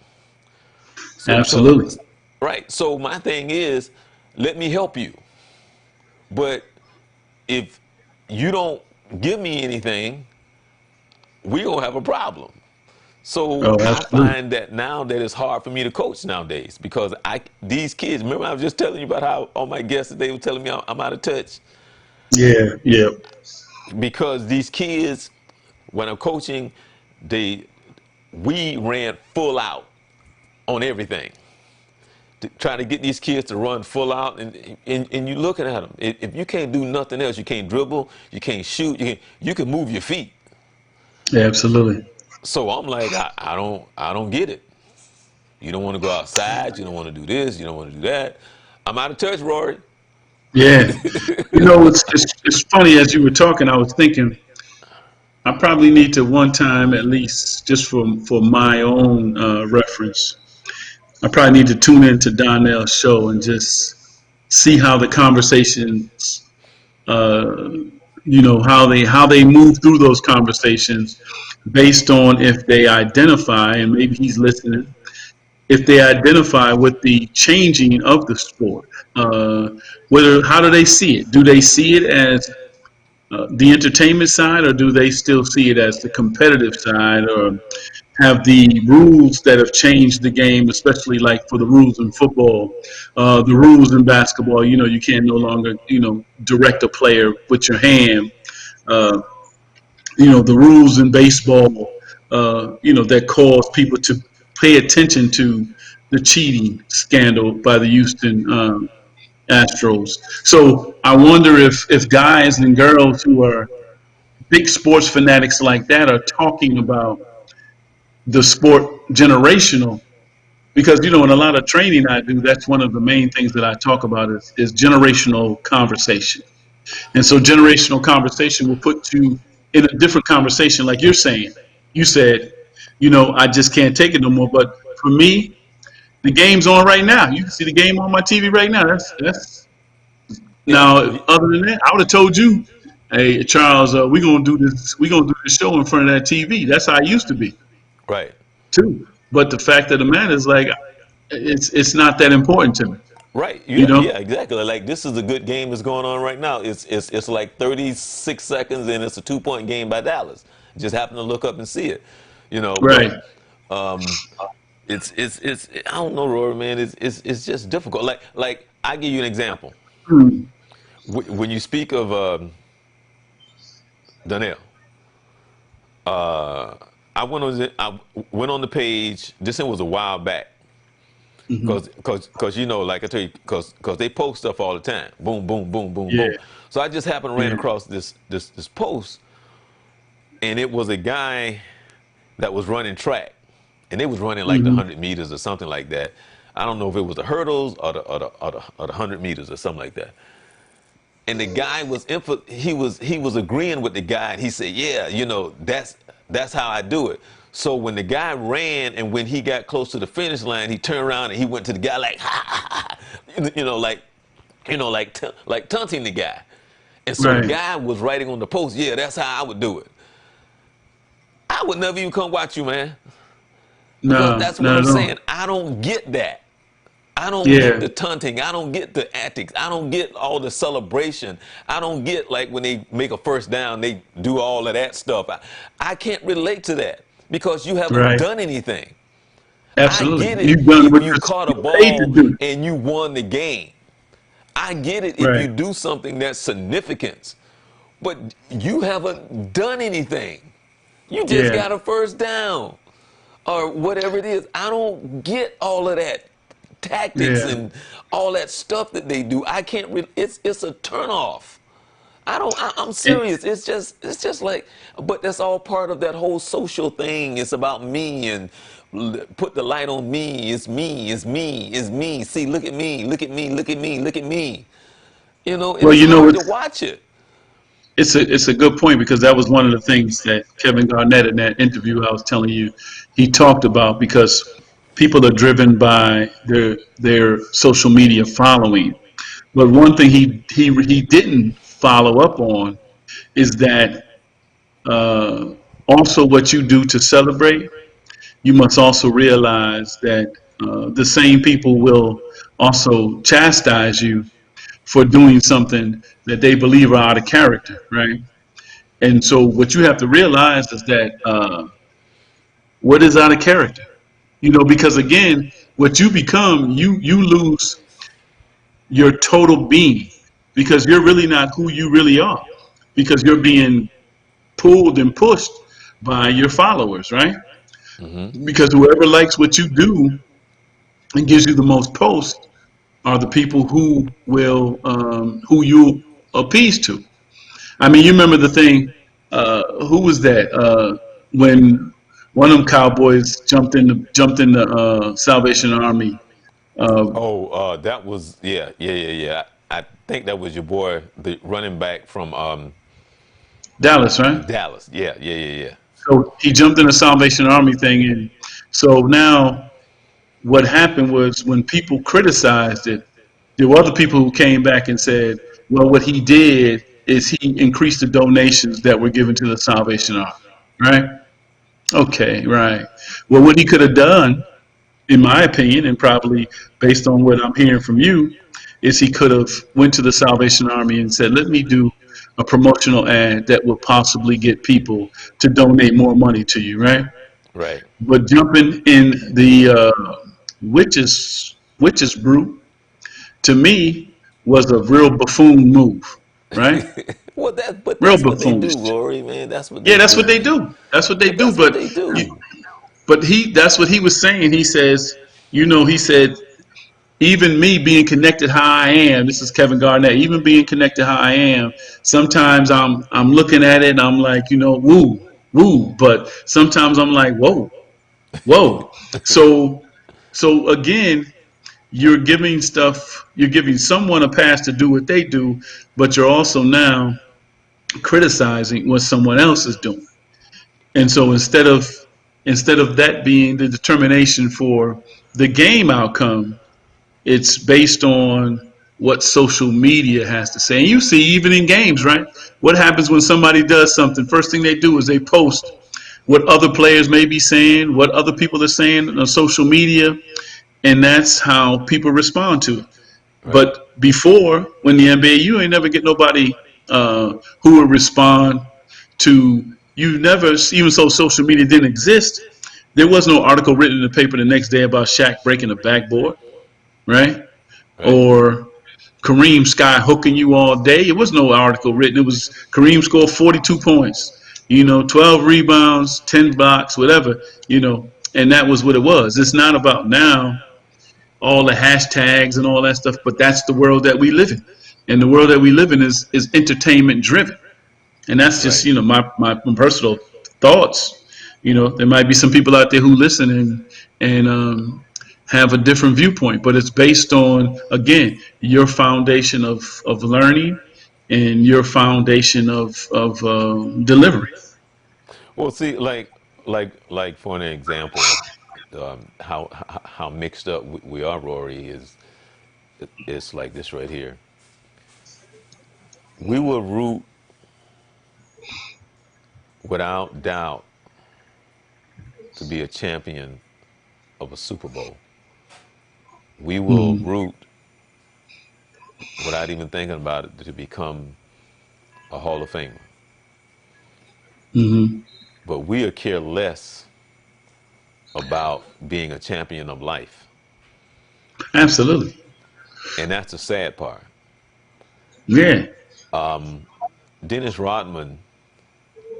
So Absolutely. because right. So my thing is, let me help you. But if you don't give me anything, we gonna have a problem. So Oh, I absolutely. find that now that it's hard for me to coach nowadays because these kids. Remember, I was just telling you about how all my guests today were telling me I'm out of touch Yeah. Yeah. because these kids, when I'm coaching, they we ran full out on everything to try to get these kids to run full out, and you're looking at them. If you can't do nothing else, you can't dribble, you can't shoot, you can move your feet. Absolutely. So I'm like, I don't get it. You don't want to go outside, you don't want to do this, you don't want to do that. I'm out of touch, Rory. Yeah. It's funny as you were talking, I was thinking I probably need to one time at least, just for my own reference, I probably need to tune into Donnell's show and just see how the conversations uh, how they move through those conversations based on if they identify, and maybe he's listening, if they identify with the changing of the sport. Whether how do they see it? Do they see it as the entertainment side, or do they still see it as the competitive side, or have the rules that have changed the game, especially like for the rules in football, the rules in basketball? You can't no longer direct a player with your hand. Uh, the rules in baseball, that cause people to pay attention to the cheating scandal by the Houston Astros. So I wonder if guys and girls who are big sports fanatics like that are talking about the sport generational, because in a lot of training I do, that's one of the main things that I talk about is generational conversation. And so generational conversation will put you in a different conversation, like you're saying. You said, I just can't take it no more. But for me, the game's on right now. You can see the game on my TV right now. That's Yeah. now. Other than that, I would have told you, hey Charles, we're gonna do this. We're gonna do this show in front of that TV. That's how I used to be Right. too. But the fact of the matter is, like, it's not that important to me. Right. You Yeah. know. Yeah. Exactly. Like this is a good game that's going on right now. It's like 36 seconds, and it's a 2 point game by Dallas. Just happen to look up and see it. Right. But um, it's I don't know, Rory, man. It's just difficult. Like I give you an example. Hmm. When you speak of Donnell, uh, I went on the page. This thing was a while back. Hmm. Cause like I tell you, cause they post stuff all the time. Boom, boom, boom, boom, Yeah. boom. So I just happened to ran Yeah. across this post, and it was a guy that was running track, and they was running like the Hmm. 100 meters or something like that. I don't know if it was the hurdles or the 100 meters or something like that. And the guy he was agreeing with the guy, and he said, "Yeah, that's how I do it." So when the guy ran, and when he got close to the finish line, he turned around and he went to the guy like, "Ha ha ha," like taunting the guy. And so the Right. guy was writing on the post, "Yeah, that's how I would do it." I would never even come watch you, man, because No, that's what not I'm at all. saying. I don't get that. I don't get Yeah. the taunting. I don't get the antics. I don't get all the celebration. I don't get like when they make a first down, they do all of that stuff. I can't relate to that because you haven't Right. done anything. I Get get it You've done if what you caught a you're paid to ball do. and you won the game. I get it if Right. you do something that's significant, but you haven't done anything. You just Yeah. got a first down or whatever it is. I don't get all of that tactics Yeah. and all that stuff that they do. I can't. It's a turnoff. I don't. I'm And serious. It's just like. But that's all part of that whole social thing. It's about me and put the light on me. It's me. It's me. It's me. See, look at me. Look at me. Look at me. Look at me. And well, it's hard to it's watch it. it's a good point, because that was one of the things that Kevin Garnett, in that interview I was telling you, he talked about, because people are driven by their social media following. But one thing he didn't follow up on is that, uh, also what you do to celebrate, you must also realize that the same people will also chastise you for doing something that they believe are out of character, right? And so what you have to realize is that, what is out of character? Because again, what you become, you lose your total being, because you're really not who you really are, because you're being pulled and pushed by your followers, right? Hmm. Because whoever likes what you do and gives you the most posts are the people who you appease to. I mean, you remember the thing? Who was that? When one of them cowboys jumped in the Salvation Army, uh, Oh, that was yeah, yeah, yeah, yeah. I think that was your boy, the running back from Dallas, right? Dallas. Yeah, yeah, yeah, yeah. So he jumped in the Salvation Army thing, and so now what happened was, when people criticized it, there were other people who came back and said, "Well, what he did." is he increased the donations that were given to the Salvation Army, right? Okay, right. Well, what he could have done, in my opinion, and probably based on what I'm hearing from you, is he could have went to the Salvation Army and said, "Let me do a promotional ad that will possibly get people to donate more money to you," right? Right. But jumping in the witches brew to me was a real buffoon move, right? Well, that but Real that's what they do, buffoonish. Rory. Man, that's what Yeah, they that's what do. they do. That's what they But do. that's what But they do. that's what he was saying. He says, he said, even me being connected how I am, this is Kevin Garnett, even being connected how I am, sometimes I'm looking at it and I'm like, woo, woo. But sometimes I'm like, whoa, whoa. So again, you're giving someone a pass to do what they do, but you're also now criticizing what someone else is doing. And so instead of that being the determination for the game outcome, it's based on what social media has to say. And you see, even in games, right? What happens when somebody does something? First thing they do is they post what other players may be saying, what other people are saying on social media, and that's how people respond to it. Right. But before, when the NBA, you ain't never get nobody who would respond to you. Never, even so, social media didn't exist. There was no article written in the paper the next day about Shaq breaking a backboard, right? Right. Or Kareem sky hooking you all day. It was no article written. It was Kareem scored 42 points, 12 rebounds, 10 blocks, whatever, and that was what it was. It's not about now all the hashtags and all that stuff, but that's the world that we live in. And the world that we live in is entertainment driven. And that's just, Right. my personal thoughts. There might be some people out there who listen and have a different viewpoint, but it's based on, again, your foundation of learning and your foundation of delivery. Well, see, like for an example, how mixed up we are, Rory, is it's like this right here. We will root without doubt to be a champion of a Super Bowl. We will Mm-hmm. root without even thinking about it to become a Hall of Famer. Mm-hmm. But we care less about being a champion of life. Absolutely. And that's the sad part. Yeah. Dennis Rodman,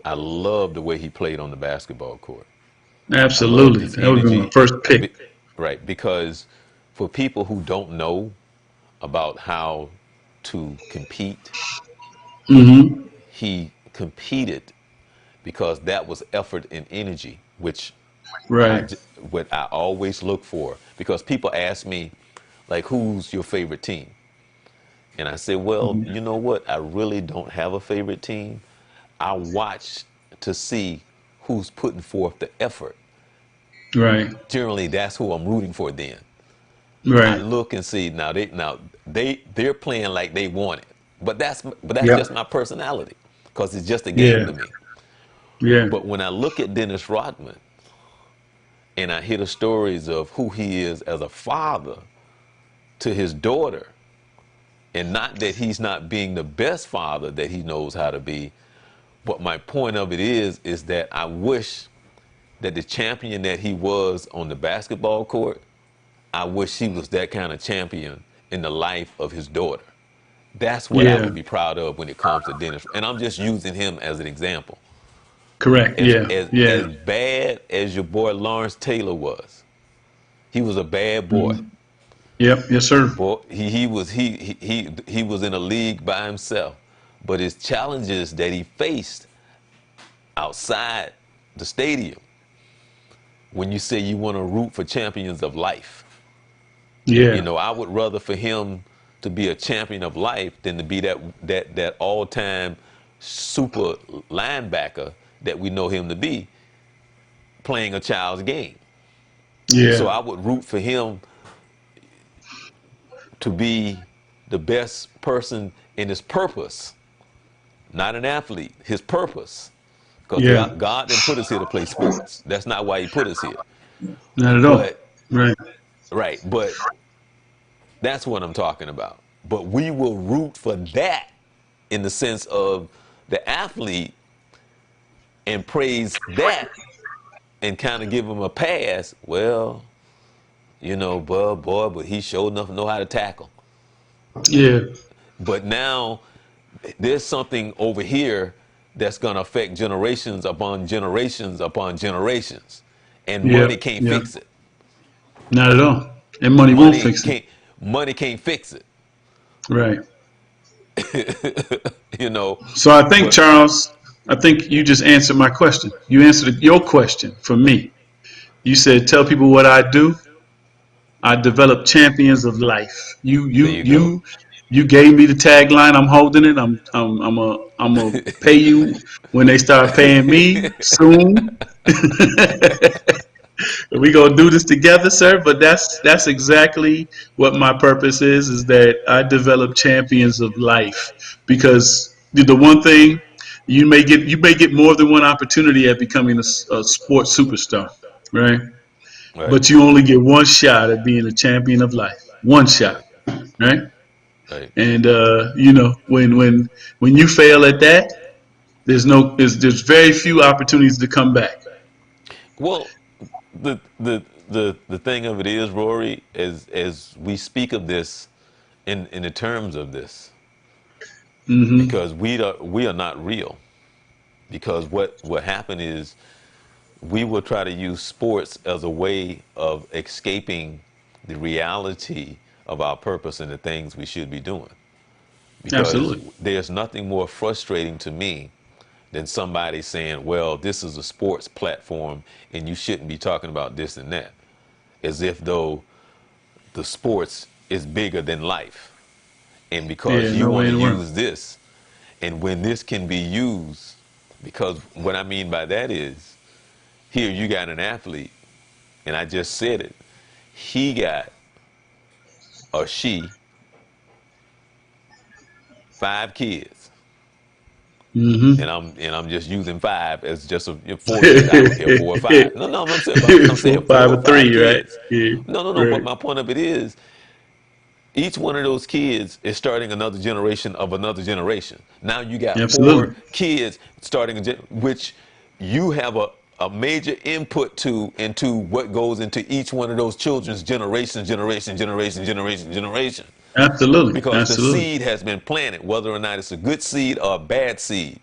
I love the way he played on the basketball court. I loved Absolutely. his That would have been my energy. first pick. Right, because for people who don't know about how to compete, Mm-hmm. he competed because that was effort and energy, which Right. what I always look for. Because people ask me, like, who's your favorite team? And I say, well, Mm-hmm. you know what? I really don't have a favorite team. I watch to see who's putting forth the effort. Right. Generally, that's who I'm rooting for. Then I Right. look and see they're playing like they want it, but that's just Yep. my personality because it's just a game Yeah. to me. Yeah. But when I look at Dennis Rodman and I hear the stories of who he is as a father to his daughter, and not that he's not being the best father that he knows how to be, but my point of it is that I wish that the champion that he was on the basketball court, I wish he was that kind of champion in the life of his daughter. That's what I Yeah. would be proud of when it comes to Dennis. And I'm just using him as an example. Correct. As Yeah. as Yeah. as bad as your boy Lawrence Taylor was, he was a bad boy. Mhm. Yep. Yes, sir. Boy, he was in a league by himself. But his challenges that he faced outside the stadium, when you say you want to root for champions of life, Yeah. I would rather for him to be a champion of life than to be that all-time super linebacker that we know him to be playing a child's game. So Yeah. I would root for him to be the best person in his purpose not an athlete. His purpose, because Yeah. God didn't put us here to play sports. That's not why He put us here. Not at all. But Right. right, but that's what I'm talking about. But we will root for that in the sense of the athlete and praise that and kind of give him a pass. Well, boy, but he sure enough know how to tackle. Yeah. But now there's something over here that's going to affect generations upon generations upon generations, and Yeah. money can't Yeah. fix it. Not at all. And money won't Money fix it. can't. Money can't fix it. Right. you know, So I think, but Charles, I think you just answered my question. You answered your question for me. You said, tell people what I do. I develop champions of life. You there you you go. you you gave me the tagline. I'm holding it. I'm a pay you when they start paying me soon. We gonna do this together, sir. But that's exactly what my purpose is. Is that I develop champions of life because the one thing you may get more than one opportunity at becoming a sports superstar, right? Right, But you only get one shot at being a champion of life. One shot, right, right? right. And when you fail at that, there's very few opportunities to come back. Well, the thing of it is, Rory, as we speak of this in the terms of this, Hmm. because we are not real. Because what happened is we will try to use sports as a way of escaping the reality of our purpose and the things we should be doing. Because Absolutely. there's nothing more frustrating to me than somebody saying, well, this is a sports platform and you shouldn't be talking about this and that, as if though the sports is bigger than life. And because Yeah. you No want way to in the world. use this, and when this can be used, because what I mean by that is, here you got an athlete, and I just said it, he got, or she, 5 kids. Hmm. And I'm just using five as just a 4 kids. I don't care, 4 or 5. No, I'm saying 4, four 5, or or five 3, right? kids. Yeah. No. But Right. my point of it is, each one of those kids is starting another generation of another generation. Now you got four Absolutely. kids starting which you have a major input to into what goes into each one of those children's generation. Absolutely. Because the Absolutely. seed has been planted, whether or not it's a good seed or a bad seed.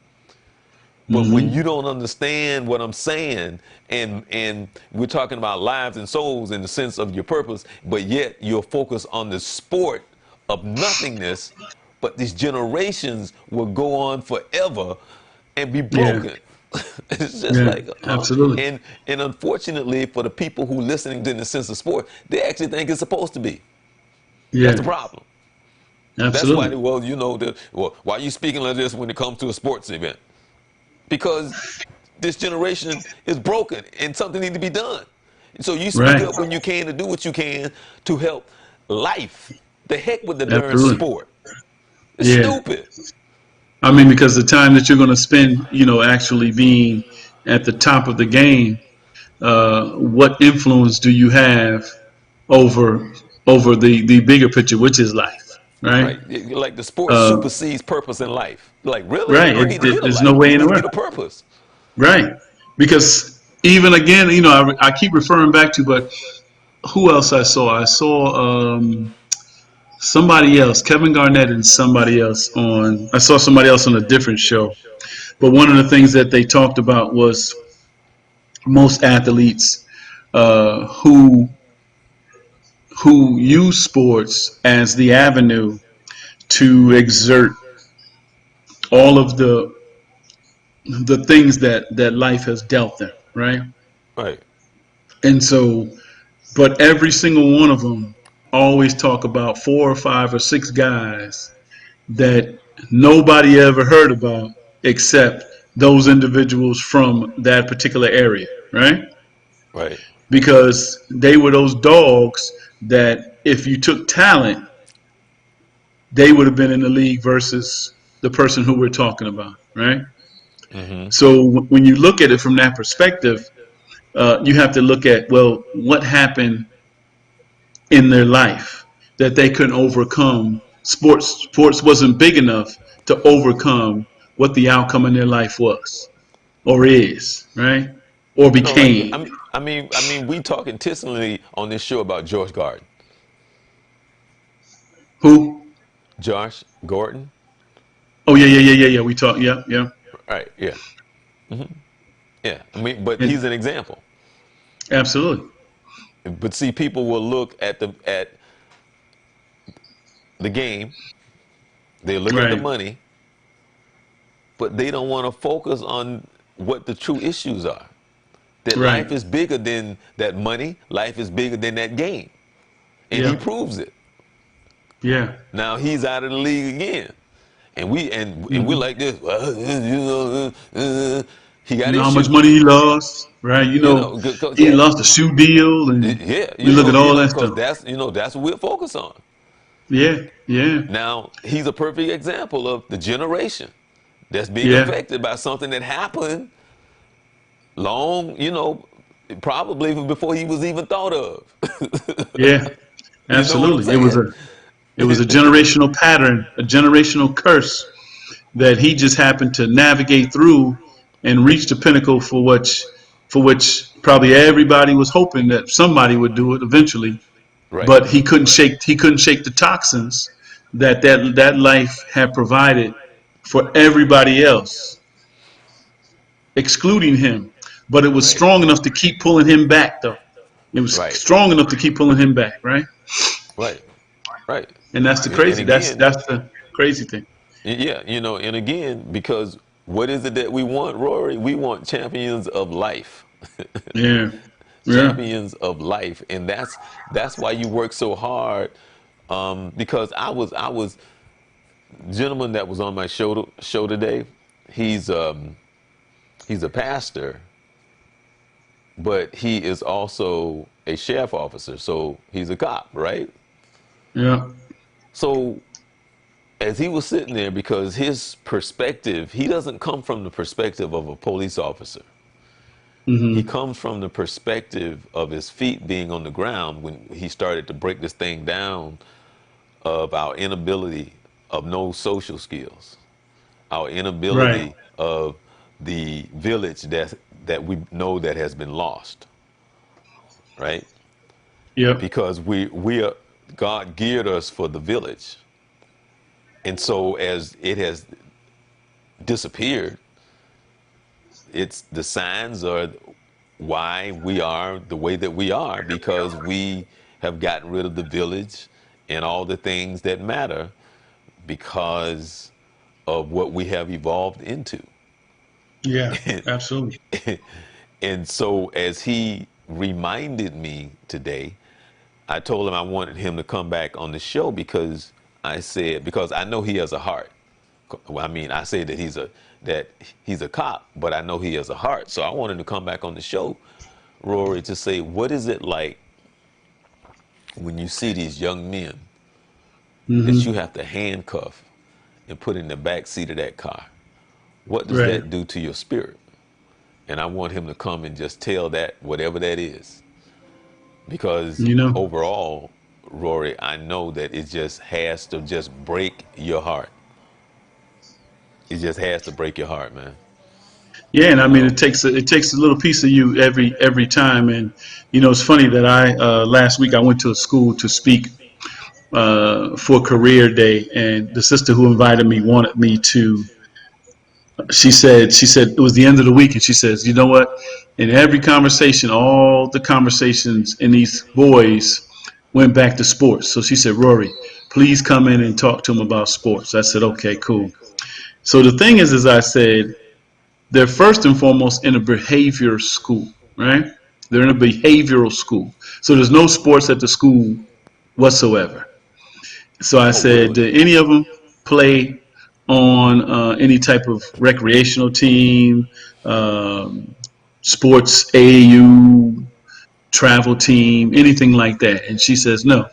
But when Hmm. you don't understand what I'm saying, and we're talking about lives and souls in the sense of your purpose, but yet you're focused on the sport of nothingness, but these generations will go on forever and be Yeah. broken. It's just Yeah. like, huh? Absolutely. And unfortunately for the people who listening to the sense of sport, they actually think it's supposed to be. That's the Yeah. problem. That's why, Absolutely. well, why are you speaking like this when it comes to a sports event? Because this generation is broken and something needs to be done. So you speak Right. up when you can to do what you can to help life. The heck with the darn Absolutely. sport. It's Yeah. stupid. I mean, because the time that you're going to spend, actually being at the top of the game, what influence do you have over the bigger picture, which is life, right? Right? Like the sport Uh, supersedes purpose in life. Like, really? You right. don't need to get a There's no life. way You in the need to world, get a purpose. right? Because even again, I keep referring back to, but who else I saw? I saw somebody else, Kevin Garnett, and somebody else on. I saw somebody else on a different show. But one of the things that they talked about was most athletes who use sports as the avenue to exert all of the things that life has dealt them, right? Right. And so, but every single one of them always talk about 4 or 5 or 6 guys that nobody ever heard about except those individuals from that particular area, right? Right. Because they were those dogs that if you took talent, they would have been in the league versus the person who we're talking about, right? Hmm. So when you look at it from that perspective, you have to look at, well, what happened in their life that they couldn't overcome. Sports wasn't big enough to overcome what the outcome in their life was or is, right? Or Like became. we talk intentionally on this show about George Gordon. Who? Josh Gordon. Oh yeah, yeah, yeah, yeah, yeah. We talk. Yeah, yeah. Right. Yeah. Yeah. But And he's an example. absolutely. But see, people will look at the game. They look at the Right. money, but they don't want to focus on what the true issues are. That Right. life is bigger than that money. Life is bigger than that game, and he Yeah. proves it. Yeah. Now he's out of the league again, and we're Hmm. like this. He You got know how much issues, money he lost, right? You know, because he yeah, lost a shoe deal, and yeah, we look at all that because stuff. that's what we're focused on. Yeah. Yeah. Now he's a perfect example of the generation that's being Yeah. affected by something that happened long, probably even before he was even thought of. Yeah. You know what I'm Absolutely. saying? It was a generational pattern, a generational curse that he just happened to navigate through and reach the pinnacle for which probably everybody was hoping that somebody would do it eventually, Right, but he couldn't shake the toxins that life had provided for everybody else, excluding him. But it was right, strong enough to keep pulling him back, though. It was right, strong enough to keep pulling him back, right? right, right. And that's the And crazy. That's again, that's the crazy thing. yeah, and again, because what is it that we want, Rory? We want champions of life. Yeah, yeah, Champions of life, and that's why you work so hard. Because I was gentleman that was on my show today. He's he's a pastor, but he is also a sheriff officer, so he's a cop, right? yeah. So as he was sitting there, because his perspective, he doesn't come from the perspective of a police officer. He Hmm. comes from the perspective of his feet being on the ground when he started to break this thing down of our inability of no social skills, our Right. inability of the village that we know that has been lost, right? Yep. Because we are God geared us for the village, and so as it has disappeared, it's the signs are why we are the way that we are because we have gotten rid of the village and all the things that matter because of what we have evolved into. Yeah. Absolutely. And so as he reminded me today, I told him I wanted him to come back on the show because I said because I know he has a heart. Well, I mean, I say that he's a cop, but I know he has a heart. So I wanted to come back on the show, Rory, to say what is it like when you see these young men that you Hmm. have to handcuff and put in the back seat of that car? What does Right. that do to your spirit? And I want him to come and just tell that whatever that is, because You know. overall, Rory, I know that it just has to just break your heart. It just has to break your heart, man. Yeah, and I mean Um, it takes a little piece of you every time. And it's funny that I last week I went to a school to speak for Career Day, and the sister who invited me wanted me to. She said it was the end of the week, and she says, you know what? In every conversation, all the conversations in these boys went back to sports. So she said, Rory, please come in and talk to them about sports. I said, okay, cool. So the thing is, as I said, they're first and foremost in a behavior school, right? They're in a behavioral school. So there's no sports at the school whatsoever. So I oh, said, really? do any of them play on any type of recreational team, um, sports AAU, travel team, anything like that? And she says, no.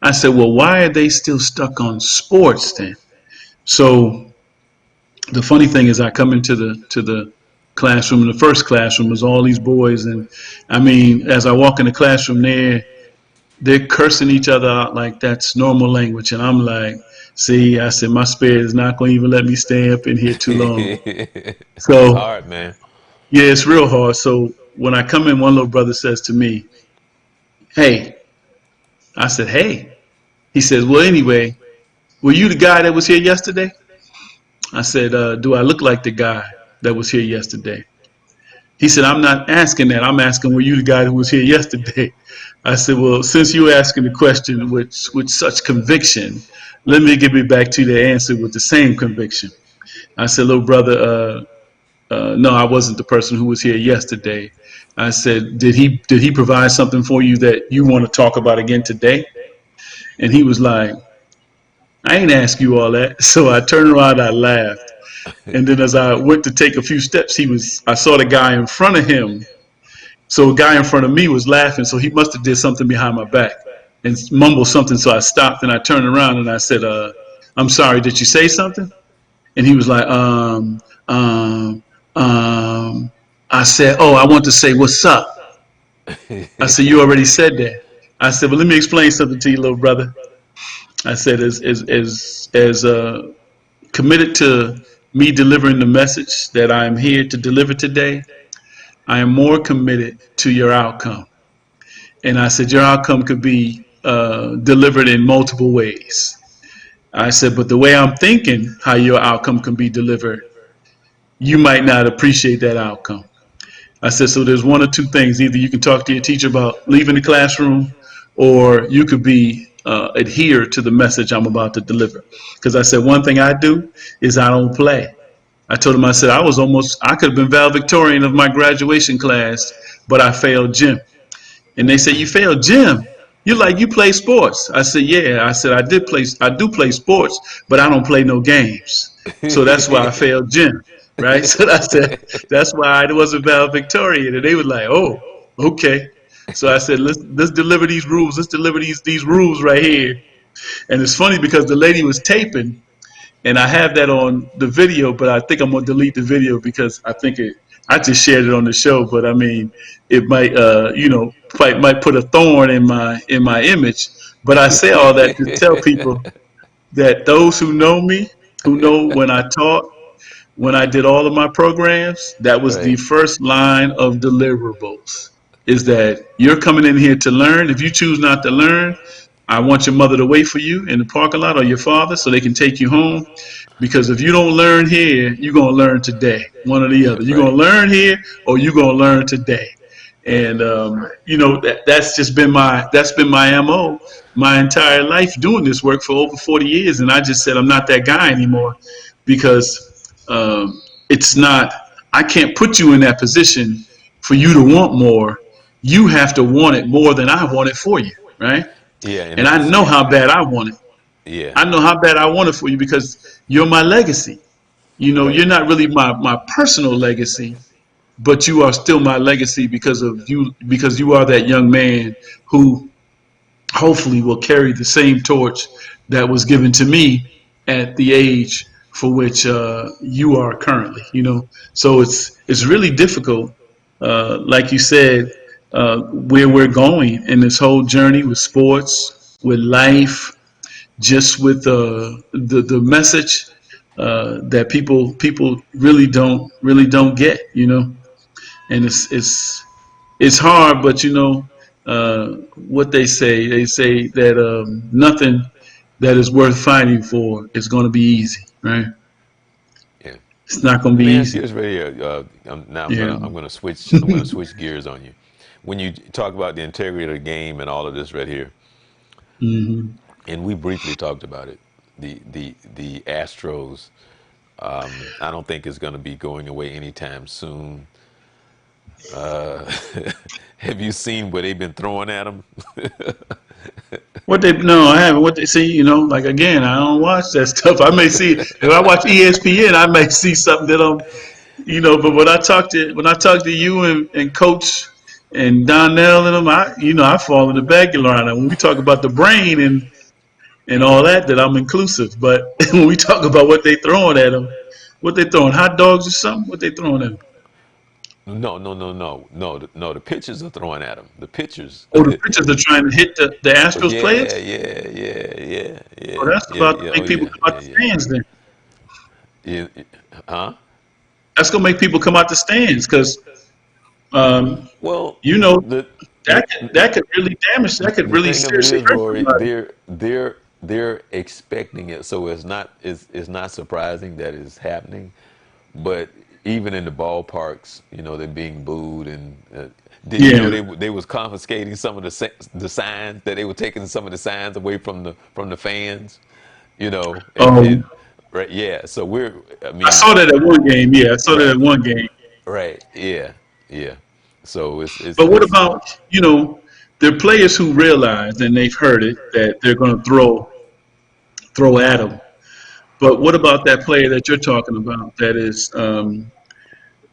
I said, well, why are they still stuck on sports then? So The funny thing is, I come into the classroom, and the first classroom was all these boys, and I mean, as I walk in the classroom, they're cursing each other out like that's normal language, and I'm like, see, I said my spirit is not going to even let me stay up in here too long. It's So hard, man. yeah, it's real hard. So when I come in, one little brother says to me, "Hey," I said, "Hey." He says, "Well, anyway, were you the guy that was here yesterday?" I said, "Do I look like the guy that was here yesterday?" He said, "I'm not asking that. I'm asking, were you the guy who was here yesterday?" I said, "Well, since you're asking the question with such conviction, let me give it back to the answer with the same conviction." I said, "Little brother, no, I wasn't the person who was here yesterday." I said, did he provide something for you that you want to talk about again today?" And he was like, "I ain't ask you all that." So I turned around, I laughed. And then as I went to take a few steps, I saw the guy in front of him. So a guy in front of me was laughing. So he must have did something behind my back and mumbled something. So I stopped and I turned around and I said, "I'm sorry, did you say something?" And he was like, um, um. I said, "Oh, I want to say what's up." I said, "You already said that." I said, "Well, let me explain something to you, little brother." I said, as committed to me delivering the message that I am here to deliver today, I am more committed to your outcome. And I said, your outcome could be delivered in multiple ways. I said, but the way I'm thinking how your outcome can be delivered, you might not appreciate that outcome. I said, so there's one or two things. Either you can talk to your teacher about leaving the classroom, or you could be adhere to the message I'm about to deliver. Because I said, one thing I do is I don't play. I told him, I said, I could have been valedictorian of my graduation class, but I failed gym. And they said, "You failed gym? You play sports?" I said, "Yeah." I said, I do play sports, but I don't play no games. So that's why I failed gym, right?" So I said, that's why I wasn't valedictorian. And they were like, "Oh, okay." So I said, let's deliver these rules. Let's deliver these rules right here. And it's funny because the lady was taping, and I have that on the video, but I think I'm gonna delete the video because I just shared it on the show, but I mean, it might, might put a thorn in my image. But I say all that to tell people that those who know me, who know when I taught, when I did all of my programs, that was the Right. first line of deliverables. Is that you're coming in here to learn. If you choose not to learn, I want your mother to wait for you in the parking lot, or your father, so they can take you home. Because if you don't learn here, you're gonna learn today. One or the other. You're gonna Right. learn here, or you're gonna learn today. Right. And that's been my mo my entire life doing this work for over 40 years. And I just said I'm not that guy anymore because it's not. I can't put you in that position for you to want more. You have to want it more than I want it for you, right? Yeah, and And I that's know how bad I want it. yeah. I know how bad I want it for you because you're my legacy. Right. You're not really my personal legacy, but you are still my legacy because you are that young man who hopefully will carry the same torch that was given to me at the age for which you are currently. So it's really difficult, like you said, where we're going in this whole journey with sports, with life, just with the message that people really don't get. And it's hard, but what they say that nothing that is worth fighting for is going to be easy, right? Yeah. It's not going to Let be me ask you easy. this right here. Now Yeah. I'm gonna switch gears on you. When you talk about the integrity of the game and all of this right here, Hmm. and we briefly talked about it, the Astros. I don't think is going to be going away anytime soon. Have you seen what they've been throwing at them? What they no, I haven't. What they see, like again, I don't watch that stuff. I may see if I watch ESPN, I may see something that But when I talk to you and Coach and Donnell and them, I fall in the regular on it. When we talk about the brain and all that I'm inclusive. But when we talk about what they throwing at them, What they throwing? Hot dogs or something? What they throwing at him? No. The pitchers are throwing at him. The pitchers. Oh, the pitchers are trying to hit the Astros Yeah, players. yeah, yeah, yeah, Oh, yeah, that's yeah, about to yeah. Oh make people yeah, come out yeah, the yeah. stands. Then Yeah, huh? that's gonna make people come out the stands because Well, you know the that the that could really damage. That could the really thing of it seriously is, hurt Rory, somebody. they're expecting it, so it's not surprising that it's happening. But even in the ballparks, they're being booed, and did you know Yeah. they was confiscating some of the signs, that they were taking some of the signs away from the fans, and Um, right, yeah. So I I mean, saw that at one game. Yeah, I saw that right, at one game. right, yeah, yeah. So But what about there are players who realize and they've heard it that they're going to throw at them. But what about that player that you're talking about that is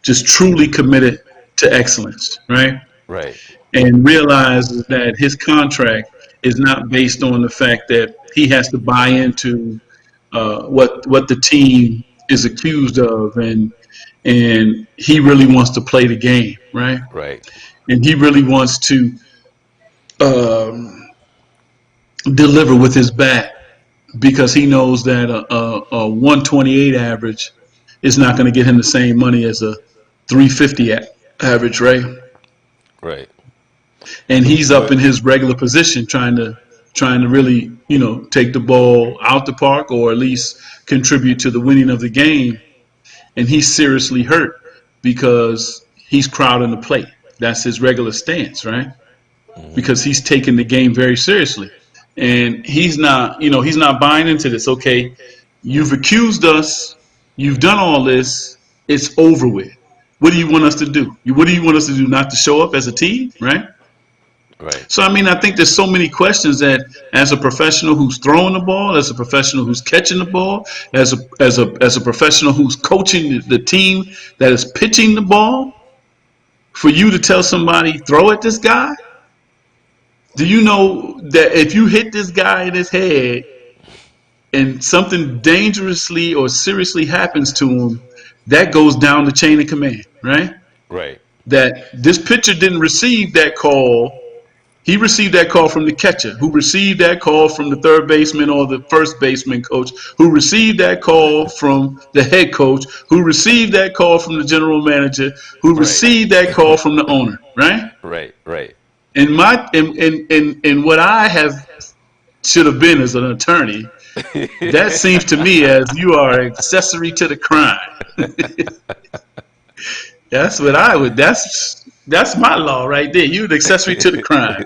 just truly committed to excellence, right? right, And realizes that his contract is not based on the fact that he has to buy into what the team is accused of, and he really wants to play the game, right? right, And he really wants to um, deliver with his bat because he knows that a 128 average is not going to get him the same money as a 350 average, right? right. And he's up But in his regular position trying to really, take the ball out the park or at least contribute to the winning of the game. And he's seriously hurt because he's crowding the plate. That's his regular stance, right? mhm, Because he's taking the game very seriously. And he's not buying into this. Okay, you've accused us, you've done all this, it's over with. What do you want us to do? What do you want us to do? Not to show up as a team, right? right, So I mean, I think there's so many questions that, as a professional who's throwing the ball, as a professional who's catching the ball, as a professional who's coaching the team that is pitching the ball, for you to tell somebody throw at this guy, do you know that if you hit this guy in his head and something dangerously or seriously happens to him, that goes down the chain of command, right? right, That this pitcher didn't receive that call. He received that call from the catcher, who received that call from the third baseman or the first baseman coach, who received that call from the head coach, who received that call from the general manager, who right, received that call from the owner, right? right, right. In what I have should have been as an attorney, that seems to me as you are accessory to the crime. That's what I would. That's my law right there. You're the accessory to the crime.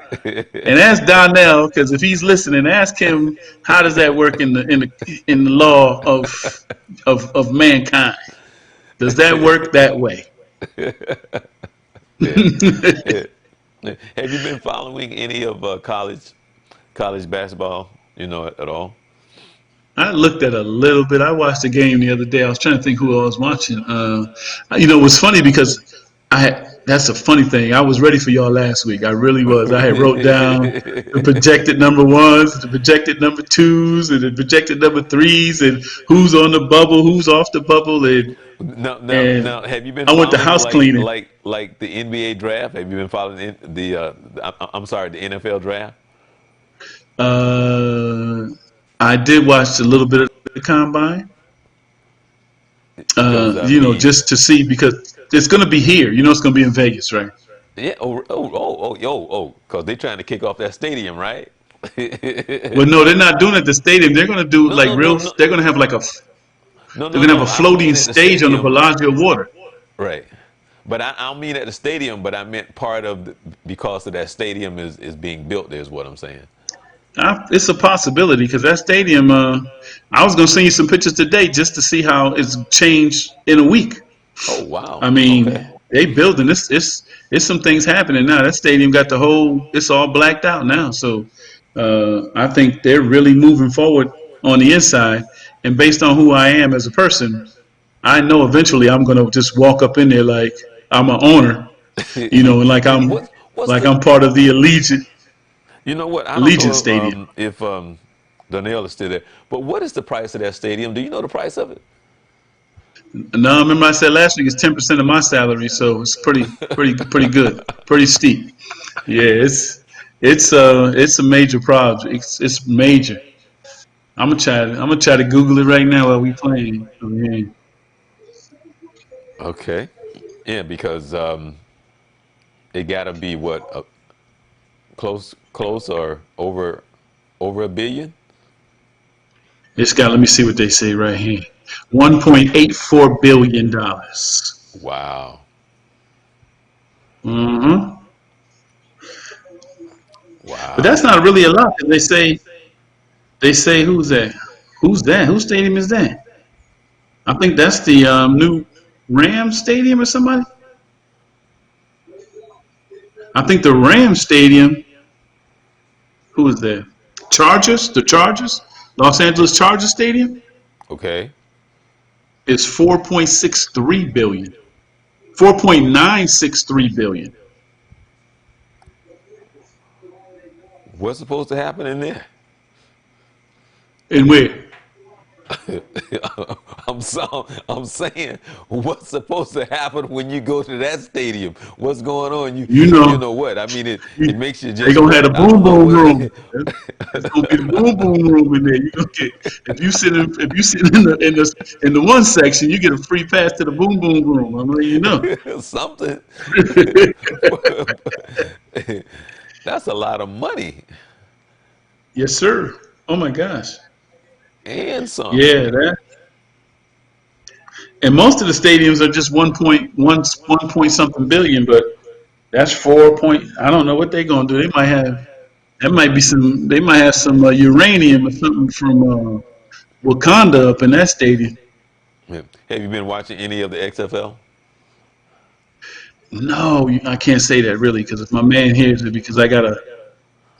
And ask Donnell, because if he's listening, ask him how does that work in the law of mankind. Does that work that way? Yeah. Yeah. Have you been following any of college basketball? At all? I looked at a little bit. I watched the game the other day. I was trying to think who I was watching. It was funny because that's a funny thing. I was ready for y'all last week. I really was. I had wrote down the projected number ones, the projected number twos, and the projected number threes, and who's on the bubble, who's off the bubble, and Now, and have you been I went to following house like cleaning. like like the NBA draft? Have you been following I'm sorry, the NFL draft? Uh, I did watch a little bit of the combine. Because I mean, Just to see because it's going to be here. It's going to be in Vegas, right? yeah. Because they're trying to kick off that stadium, right? Well, no, they're not doing it at the stadium. They're going to do No, like no, no, real. no, They're going to have like a. no, They're no, going to have no. a I don't floating mean at the stage on the stadium, Bellagio water. right? But I don't mean at the stadium. But I meant part of because of that stadium is being built there is what I'm saying. It's a possibility because that stadium. I was going to send you some pictures today just to see how it's changed in a week. Oh wow. I Okay. mean, they building this. It's some things happening now. That stadium got the whole. It's all blacked out now. So I think they're really moving forward on the inside. And based on who I am as a person, I know eventually I'm gonna just walk up in there like I'm an owner, and like I'm What's like the I'm part of the You know what? I don't Allegiant know Stadium. if Donnell is still there, but what is the price of that stadium? Do you know the price of it? No, remember I said last week it's 10% of my salary, so it's pretty good, pretty steep. Yeah, it's a major project. It's major. I'm gonna try to Google it right now while we playing. Okay. Okay. Yeah, because it got to be what close or over a billion. It's got. Let me see what they say right here. $1.84 billion. Wow. Mm-hmm. But Wow. that's not really a lot. 'Cause they say who's that? Who's that? Whose stadium is that? I think that's the new Rams stadium or somebody. I think the Rams stadium. Who is that? Chargers. The Chargers. Los Angeles Chargers stadium Okay. is 4.63 billion. 4.963 billion. What's supposed to happen in there? And where? I'm saying, what's supposed to happen when you go to that stadium? What's going on? You You know, know what? I mean, it you, makes you they just gonna have what? the I don't boom know boom what. room. It's gonna be the boom boom room in there. You gonna get if you sit in the one section, you get a free pass to the boom boom room. I'm letting you know. Something. That's a lot of money Yes, sir. Oh my gosh. and some. Yeah, that. And most of the stadiums are just 1 point something billion, but that's 4 point. I don't know what they're gonna do. They might have. That might be some. They might have some uranium or something from Wakanda up in that stadium. Yeah. Have you been watching any of the XFL? No, I can't say that really because if my man hears it, because I got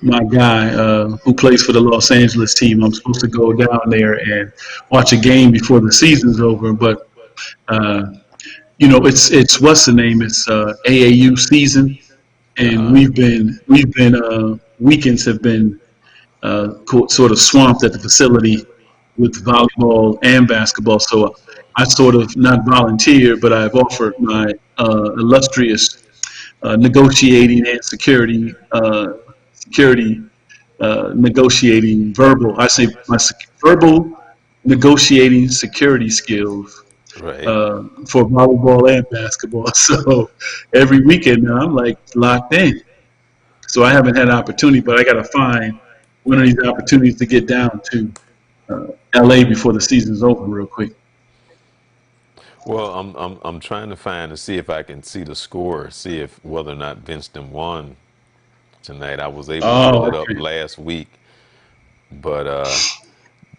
my guy who plays for the Los Angeles team, I'm supposed to go down there and watch a game before the season's over. But uh, it's what's the name? It's AAU season, Uh and huh. we've been weekends have been sort of swamped at the facility with volleyball and basketball. So I sort of not volunteered, but I've offered my illustrious negotiating and security negotiating verbal. I say my verbal negotiating security skills Right. for volleyball and basketball. So every weekend now I'm like locked in. So I haven't had an opportunity, but I got to find one of these opportunities to get down to LA before the season's over real quick. Well, I'm trying to find to see if I can see the score, see if whether or not Vincent won tonight. I was able to pull Oh, it up okay. last week, but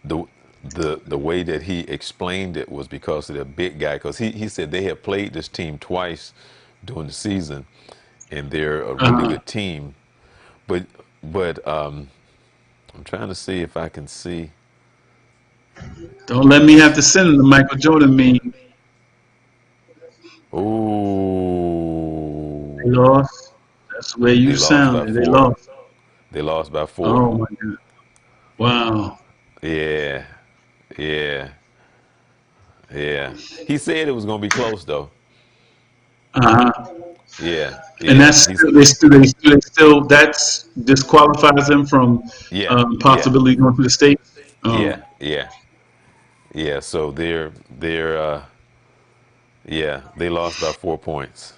the the way that he explained it was because of the big guy. Because he said they have played this team twice during the season, and they're a really Uh-huh. good team. But but I'm trying to see if I can see. Don't let me have to send him the Michael Jordan meme. They Ooh, lost. That's where you they lost by sounded. They 4. lost. They lost by 4. Oh my God. Wow. Yeah, yeah, yeah. He said it was gonna be close though. Uh-huh. Yeah, And yeah. that's He's they still that's disqualifies them from yeah, yeah, possibility going to the states. yeah, Oh, yeah, yeah. So they're yeah, they lost by 4 points,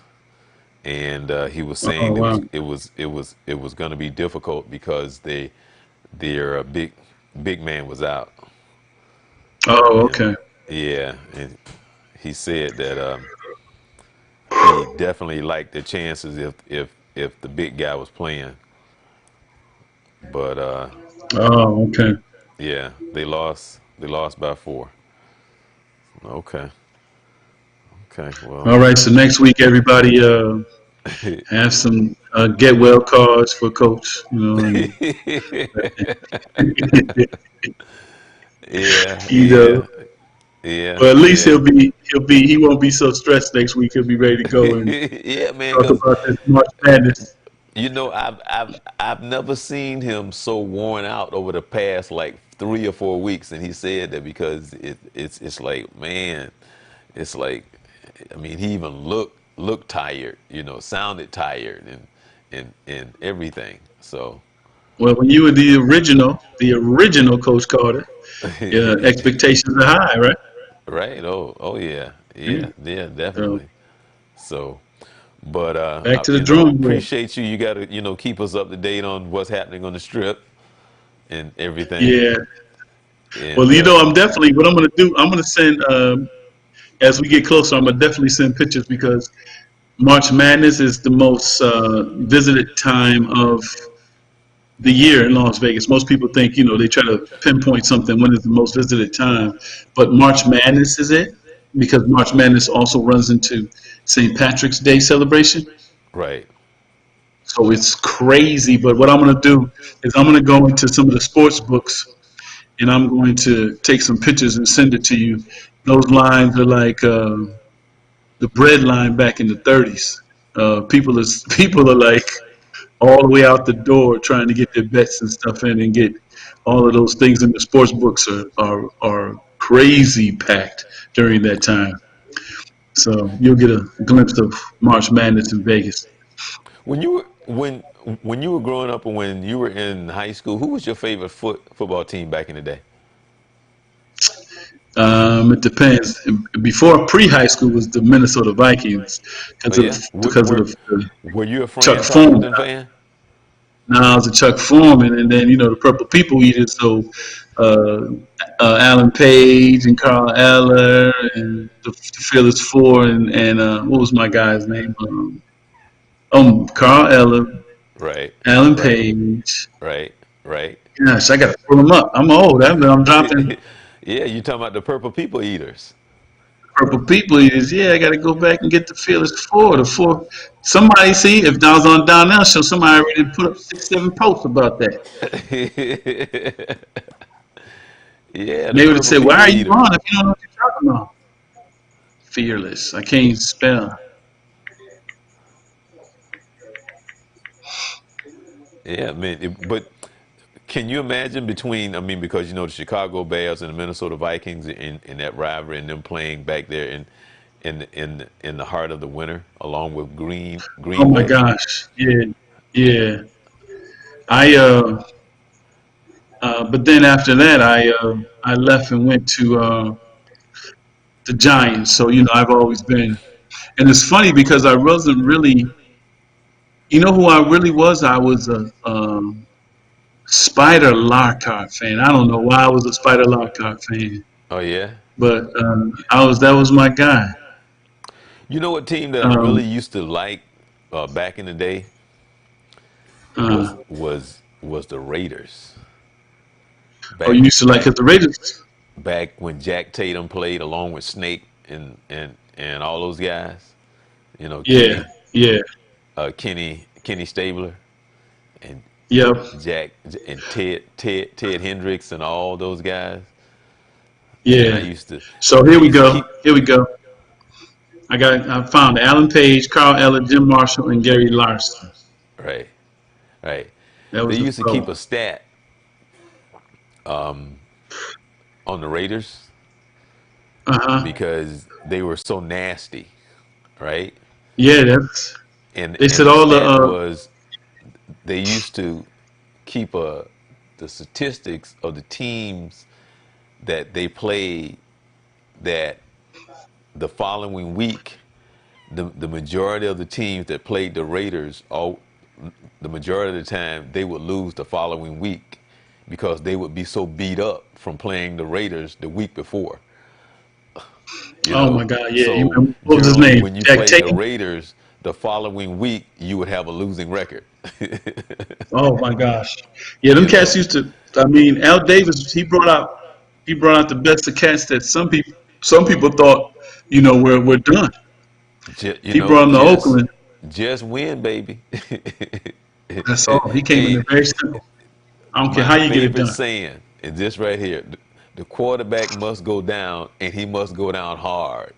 and he was oh saying wow. it was going to be difficult because their big man was out, Oh, and okay. yeah, and he said that he definitely liked the chances if the big guy was playing, but Oh, okay. yeah, they lost by 4. Okay, okay, well. All right. So next week, everybody have some get well cards for coach. Yeah, You know, yeah, yeah, but at least yeah. he won't be so stressed next week. He'll be ready to go and Yeah, man, talk because about this March Madness. I've never seen him so worn out over the past like 3 or 4 weeks, and he said that because it's like, man, it's like, I mean, he even looked tired, sounded tired, and everything. So, Well, when you were the original Coach Carter, expectations are high, right? right? Oh yeah, Yeah. yeah, So definitely. So, but back to the drawing board. appreciate you. You got to keep us up to date on what's happening on the strip and everything. Yeah. Well, And I'm definitely what I'm going to do. I'm going to send as we get closer. I'm going to definitely send pictures because March Madness is the most visited time of the year in Las Vegas. Most people think, they try to pinpoint something when is the most visited time, but March Madness is it because March Madness also runs into St. Patrick's Day celebration. right, So it's crazy. But what I'm going to do is I'm going to go into some of the sports books and I'm going to take some pictures and send it to you. Those lines are like the bread line back in the 30s. People are like all the way out the door trying to get their bets and stuff in and get all of those things in the sports books are crazy packed during that time. So you'll get a glimpse of March Madness in Vegas. when you were when you were growing up and when you were in high school, who was your favorite football team back in the day? It depends. Before pre-high school was the Minnesota Vikings Oh because of yeah, because of the were you a Chuck Fran Foreman. Tarkenton fan? Now I was a Chuck Foreman, and then the Purple People Eaters. So uh, Alan Page and Carl Eller and the Fearless Four and what was my guy's name? Carl Eller, Right, Alan right, Page. right, right. Gosh, I gotta pull them up. I'm old. I'm dropping Yeah, you talking about the Purple People Eaters? Purple People Eaters. Yeah, I gotta go back and get the Fearless Four. The four. Somebody see if I was on Donnell show. Somebody already put up 6, 7 posts about that. Yeah, And the they would have Purple said, "Why People are you on Eaters. if you don't know what you're talking about?" Fearless. I can't spell. Yeah, man. But can you imagine between? I mean, because the Chicago Bears and the Minnesota Vikings in that rivalry and them playing back there in the heart of the winter, along with Oh Green my Bay. gosh. Yeah. Yeah. I but then after that I left and went to the Giants. So I've always been and it's funny because I wasn't really who I really was? I was a Spider Lockhart fan. I don't know why I was a Spider Lockhart fan, Oh yeah. but that was my guy. You know what team that I Um, really used to like back in the day uh, was the Raiders. you Back used to like back because the Raiders. back when Jack Tatum played along with Snake and all those guys. Yeah, yeah, Kenny Stabler and yep, Jack and Ted Hendricks and all those guys. Man, yeah. So I here we used to go. keep Here we go. I found Alan Page, Carl Eller, Jim Marshall, and Gary Larson. right, right. That They was the used to keep pro. a stat on the Raiders Uh huh. because they were so nasty, right? Yeah, that's. They And said the all the. stat was they used to keep the statistics of the teams that they played that the following week the majority of the teams that played the Raiders, all the majority of the time, they would lose the following week because they would be so beat up from playing the Raiders the week before. Oh my God! Yeah, So what was his generally, name? when you Jack played the Tatum. Raiders, the following week you would have a losing record. Oh my gosh! Yeah, them you cats know, used to. I mean, Al Davis. He brought out the best of cats that some people thought, we're done. He brought them to just Oakland. win, baby. That's all. He came in Hey, there very simple. I don't care my how you get it favorite done. saying is this right here: the quarterback must go down, and he must go down hard.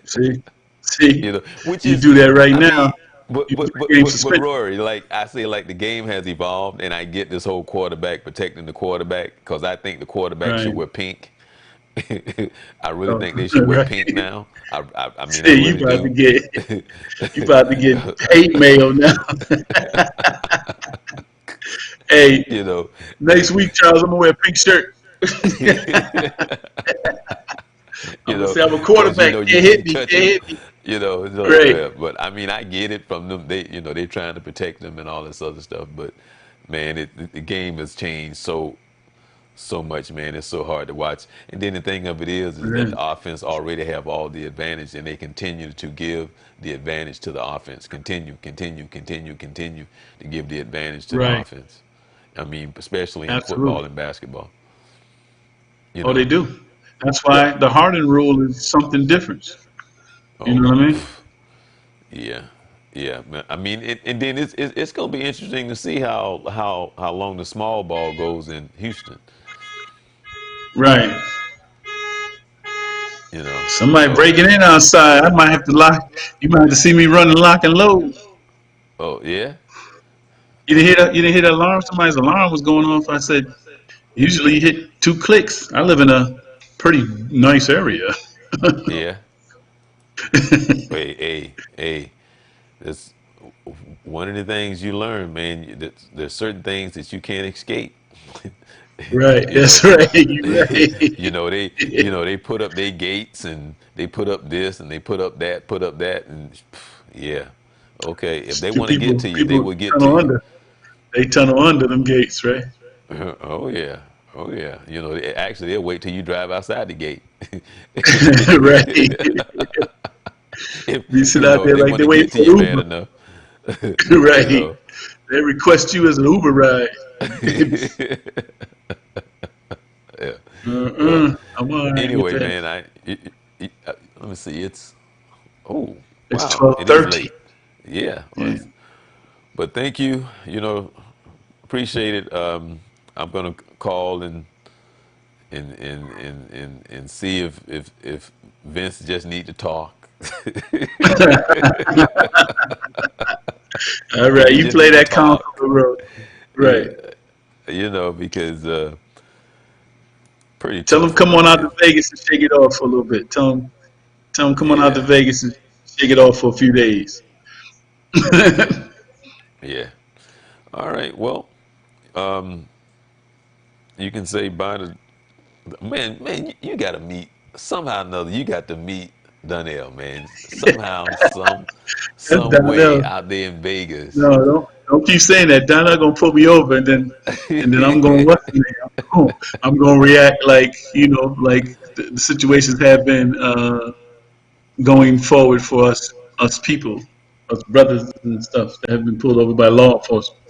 See, see, Which you is, do that right I now. mean, but You but three but game but, but suspension. Rory, like I say, like the game has evolved, and I get this whole quarterback protecting the quarterback because I think the quarterback should Right. wear pink. I really Oh, think they should wear right. pink now. I mean, I See, really do. you about to get hate mail now. Hey, You know, next week, Charles, I'm gonna wear a pink shirt. I'm you gonna know, say I'm a because you quarterback. know you Can't hit can't me. touch Can't it. hit me. You know, so, Right. but I mean, I get it from them. They, they're trying to protect them and all this other stuff. But man, the game has changed so much, man. It's so hard to watch. And then the thing of it is that Right. the offense already have all the advantage, and they continue to give the advantage to the offense. Continue to give the advantage to the Right. offense. I mean, especially in football Absolutely. and basketball. You Oh, they know, do. That's what? why the Harden rule is something different. You Oh, know what I mean? yeah, yeah. I mean, and then it's going to be interesting to see how long the small ball goes in Houston. Right. Somebody So breaking in outside. I might have to lock. You might have to see me running lock and load. oh yeah, You didn't hear that? You didn't hear that alarm? Somebody's alarm was going off. I said, usually you hit 2 clicks. I live in a pretty nice area. yeah. Hey. That's one of the things you learn, man. There's certain things that you can't escape. Right. you That's know, right. You're right. they put up their gates and they put up this and they put up that, and yeah, okay. If they want to get to you, they People will get to tunnel you. under. They tunnel under them gates, right? Oh yeah, oh yeah. Actually, they'll wait till you drive outside the gate. Right. if You sit out if there they like want they to waiting get to for you bad Uber. enough, you Right. know. They request you as an Uber ride. Yeah. Well, I'm all right with anyway, that. man, let me see. Oh, It's wow, it is 12:30. late. Yeah. Well, Yeah. but thank you. Appreciate it. I'm gonna call and see if Vince just need to talk. All If right. he You just play need to that Conqueror talk, Road. yeah, Right. because pretty Tell them tough come over on out to there. Vegas and shake it off for a little bit. Tell them come on out to Yeah, Vegas and shake it off for a few days. yeah. All right. Well, you can say bye to man. You got to meet somehow or another. You got to meet Donnell, man. Somehow, That's some way Donnell. out there in Vegas. No, don't keep saying that. Donnell gonna pull me over, and then I'm gonna what's the name? I'm gonna react like like the situations have been going forward for us people, us brothers and stuff that have been pulled over by law enforcement.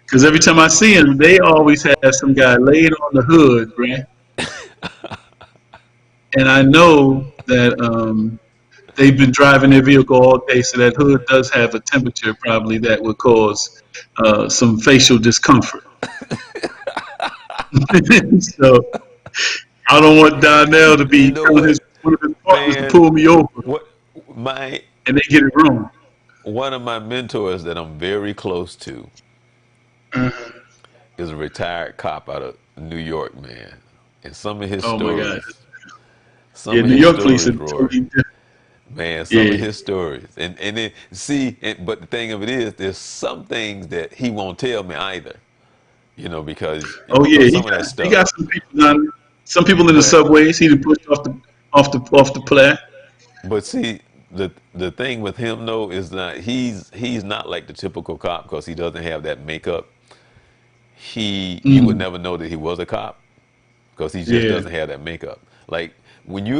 Because every time I see them, they always have some guy laid on the hood, right? And I know that they've been driving their vehicle all day, so that hood does have a temperature probably that would cause some facial discomfort. So I don't want Donnell to You be know telling what, one of his partners to man? pull me over, What my and they get it wrong. one of my mentors that I'm very close to is a retired cop out of New York, man. And Oh my God! some Yeah, of New his York police are stories, Rory, totally different. man, some of Yeah. his stories. And then see, but the thing of it is, there's some things that he won't tell me either. Oh yeah, Because some of that he stuff. got some people down there. Some people in the But subways. He done pushed off the plat. see, the thing with him though is that he's not like the typical cop because he doesn't have that makeup. You would Mm, never know that he was a cop because he just yeah, doesn't have that makeup. Like when you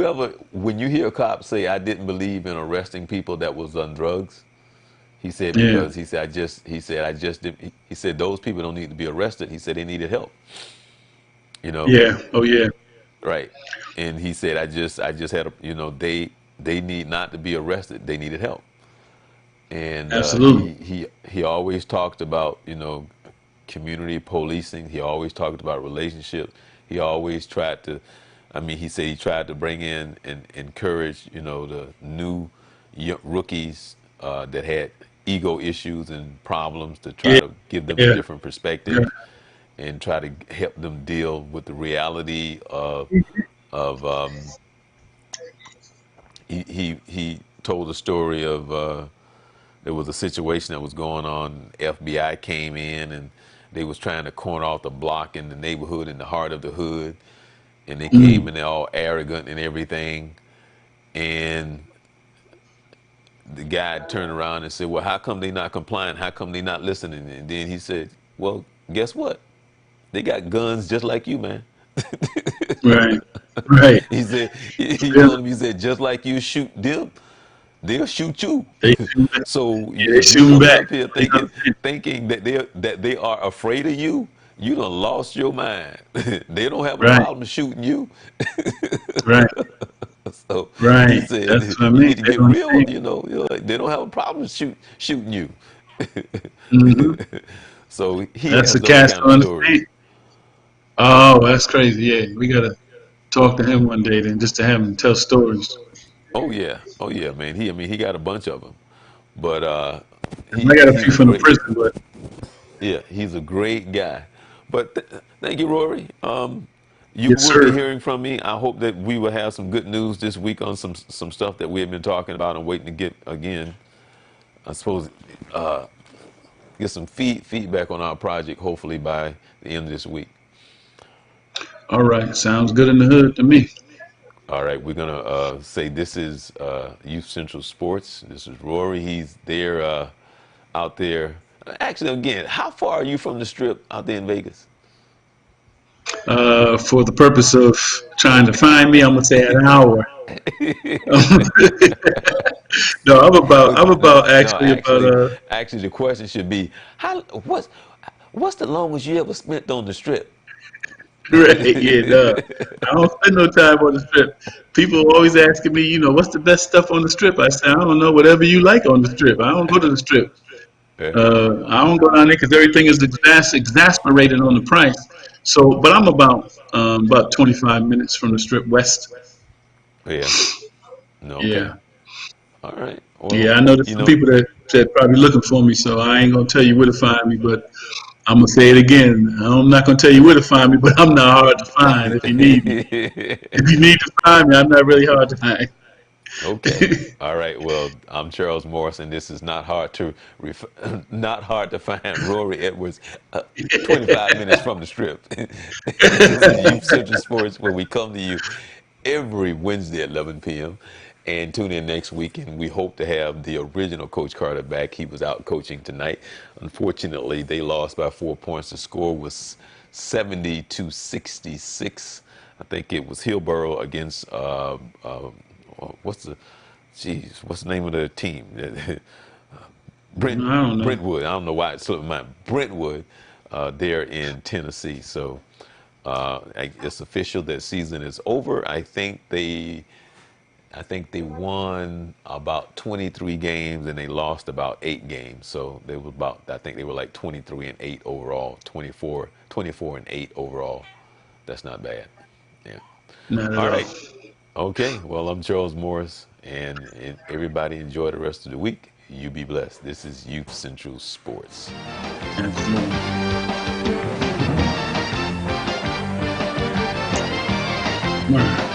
hear a cop say, "I didn't believe in arresting people that was on drugs," he said yeah, because I just did. He said those people don't need to be arrested. He said they needed help. You know, yeah. Oh yeah, right? And he said I just had a they need not to be arrested. They needed help. And absolutely. he always talked about community policing. He always talked about relationships. He always tried to, I mean, he said he tried to bring in and encourage the new rookies that had ego issues and problems to try Yeah, to give them a yeah, different yeah. perspective and try to help them deal with the reality of of he told a story of there was a situation that was going on. FBI came in and they was trying to corner off the block in the neighborhood in the heart of the hood, and they came Mm. and they're all arrogant and everything. And the guy turned around and said, "Well, how come they not complying? How come they not listening?" And then he said, "Well, guess what? They got guns just like you, man." Right. Right. He said, he Yeah. told him, he said, just like you shoot them, they'll shoot you. They shoot back. So Yeah, they if you shooting coming back. up here They thinking understand. thinking that they are afraid of you, you done lost your mind. They don't have a Right. problem shooting you. Right. So he Right. That's said, what I you mean. need to They get don't real. understand. They don't have a problem shooting you. Hmm. So he That's has the those cast kind to of stories. understand. Oh, that's crazy. Yeah, we gotta talk to him one day then, just to have him tell stories. Oh yeah, man. I mean, he got a bunch of them, but I got a he's few a from the great, prison, but yeah, he's a great guy. But thank you, Rory. You yes, will be sir. hearing from me. I hope that we will have some good news this week on some stuff that we have been talking about and waiting to get again. I suppose get some feedback on our project. Hopefully by the end of this week. All right, sounds good in the hood to me. All right, we're gonna say this is Youth Central Sports. This is Rory. He's there out there. Actually, again, how far are you from the strip out there in Vegas? For the purpose of trying to find me, I'm gonna say an hour. No, I'm No, about no. actually about Actually, the question should be, how what's the longest you ever spent on the strip? right, yeah, no. I don't spend no time on the strip. People are always asking me, what's the best stuff on the strip? I say, I don't know, whatever you like on the strip. I don't go to the strip. Yeah. I don't go down there because everything is exasperated on the price. So, but I'm about 25 minutes from the strip west. Yeah. No, okay. Yeah, All right. yeah. Well, I know there's some people that probably looking for me, so I ain't gonna tell you where to find me, but I'm gonna say it again. I'm not gonna tell you where to find me, but I'm not hard to find if you need me. If you need to find me, I'm not really hard to find. Okay. All right. Well, I'm Charles Morrison. This is not hard to not hard to find Rory Edwards, 25 minutes from the strip. This is Youth Central Sports, where we come to you every Wednesday at 11 p.m. And tune in next week. And we hope to have the original Coach Carter back. He was out coaching tonight. Unfortunately, they lost by 4 points. The score was 70 to 66. I think it was Hillborough against what's the name of the team? I don't know. Brentwood. I don't know why it slipped my mind. Brentwood, there in Tennessee. So it's official that season is over. I think they won about 23 games and they lost about 8 games. So they were about, I think they were like 23-8 overall, 24-8 overall. That's not bad. Yeah. Not at All all. right. Okay. Well, I'm Charles Morris, and everybody enjoy the rest of the week. You be blessed. This is Youth Central Sports. Absolutely. All right.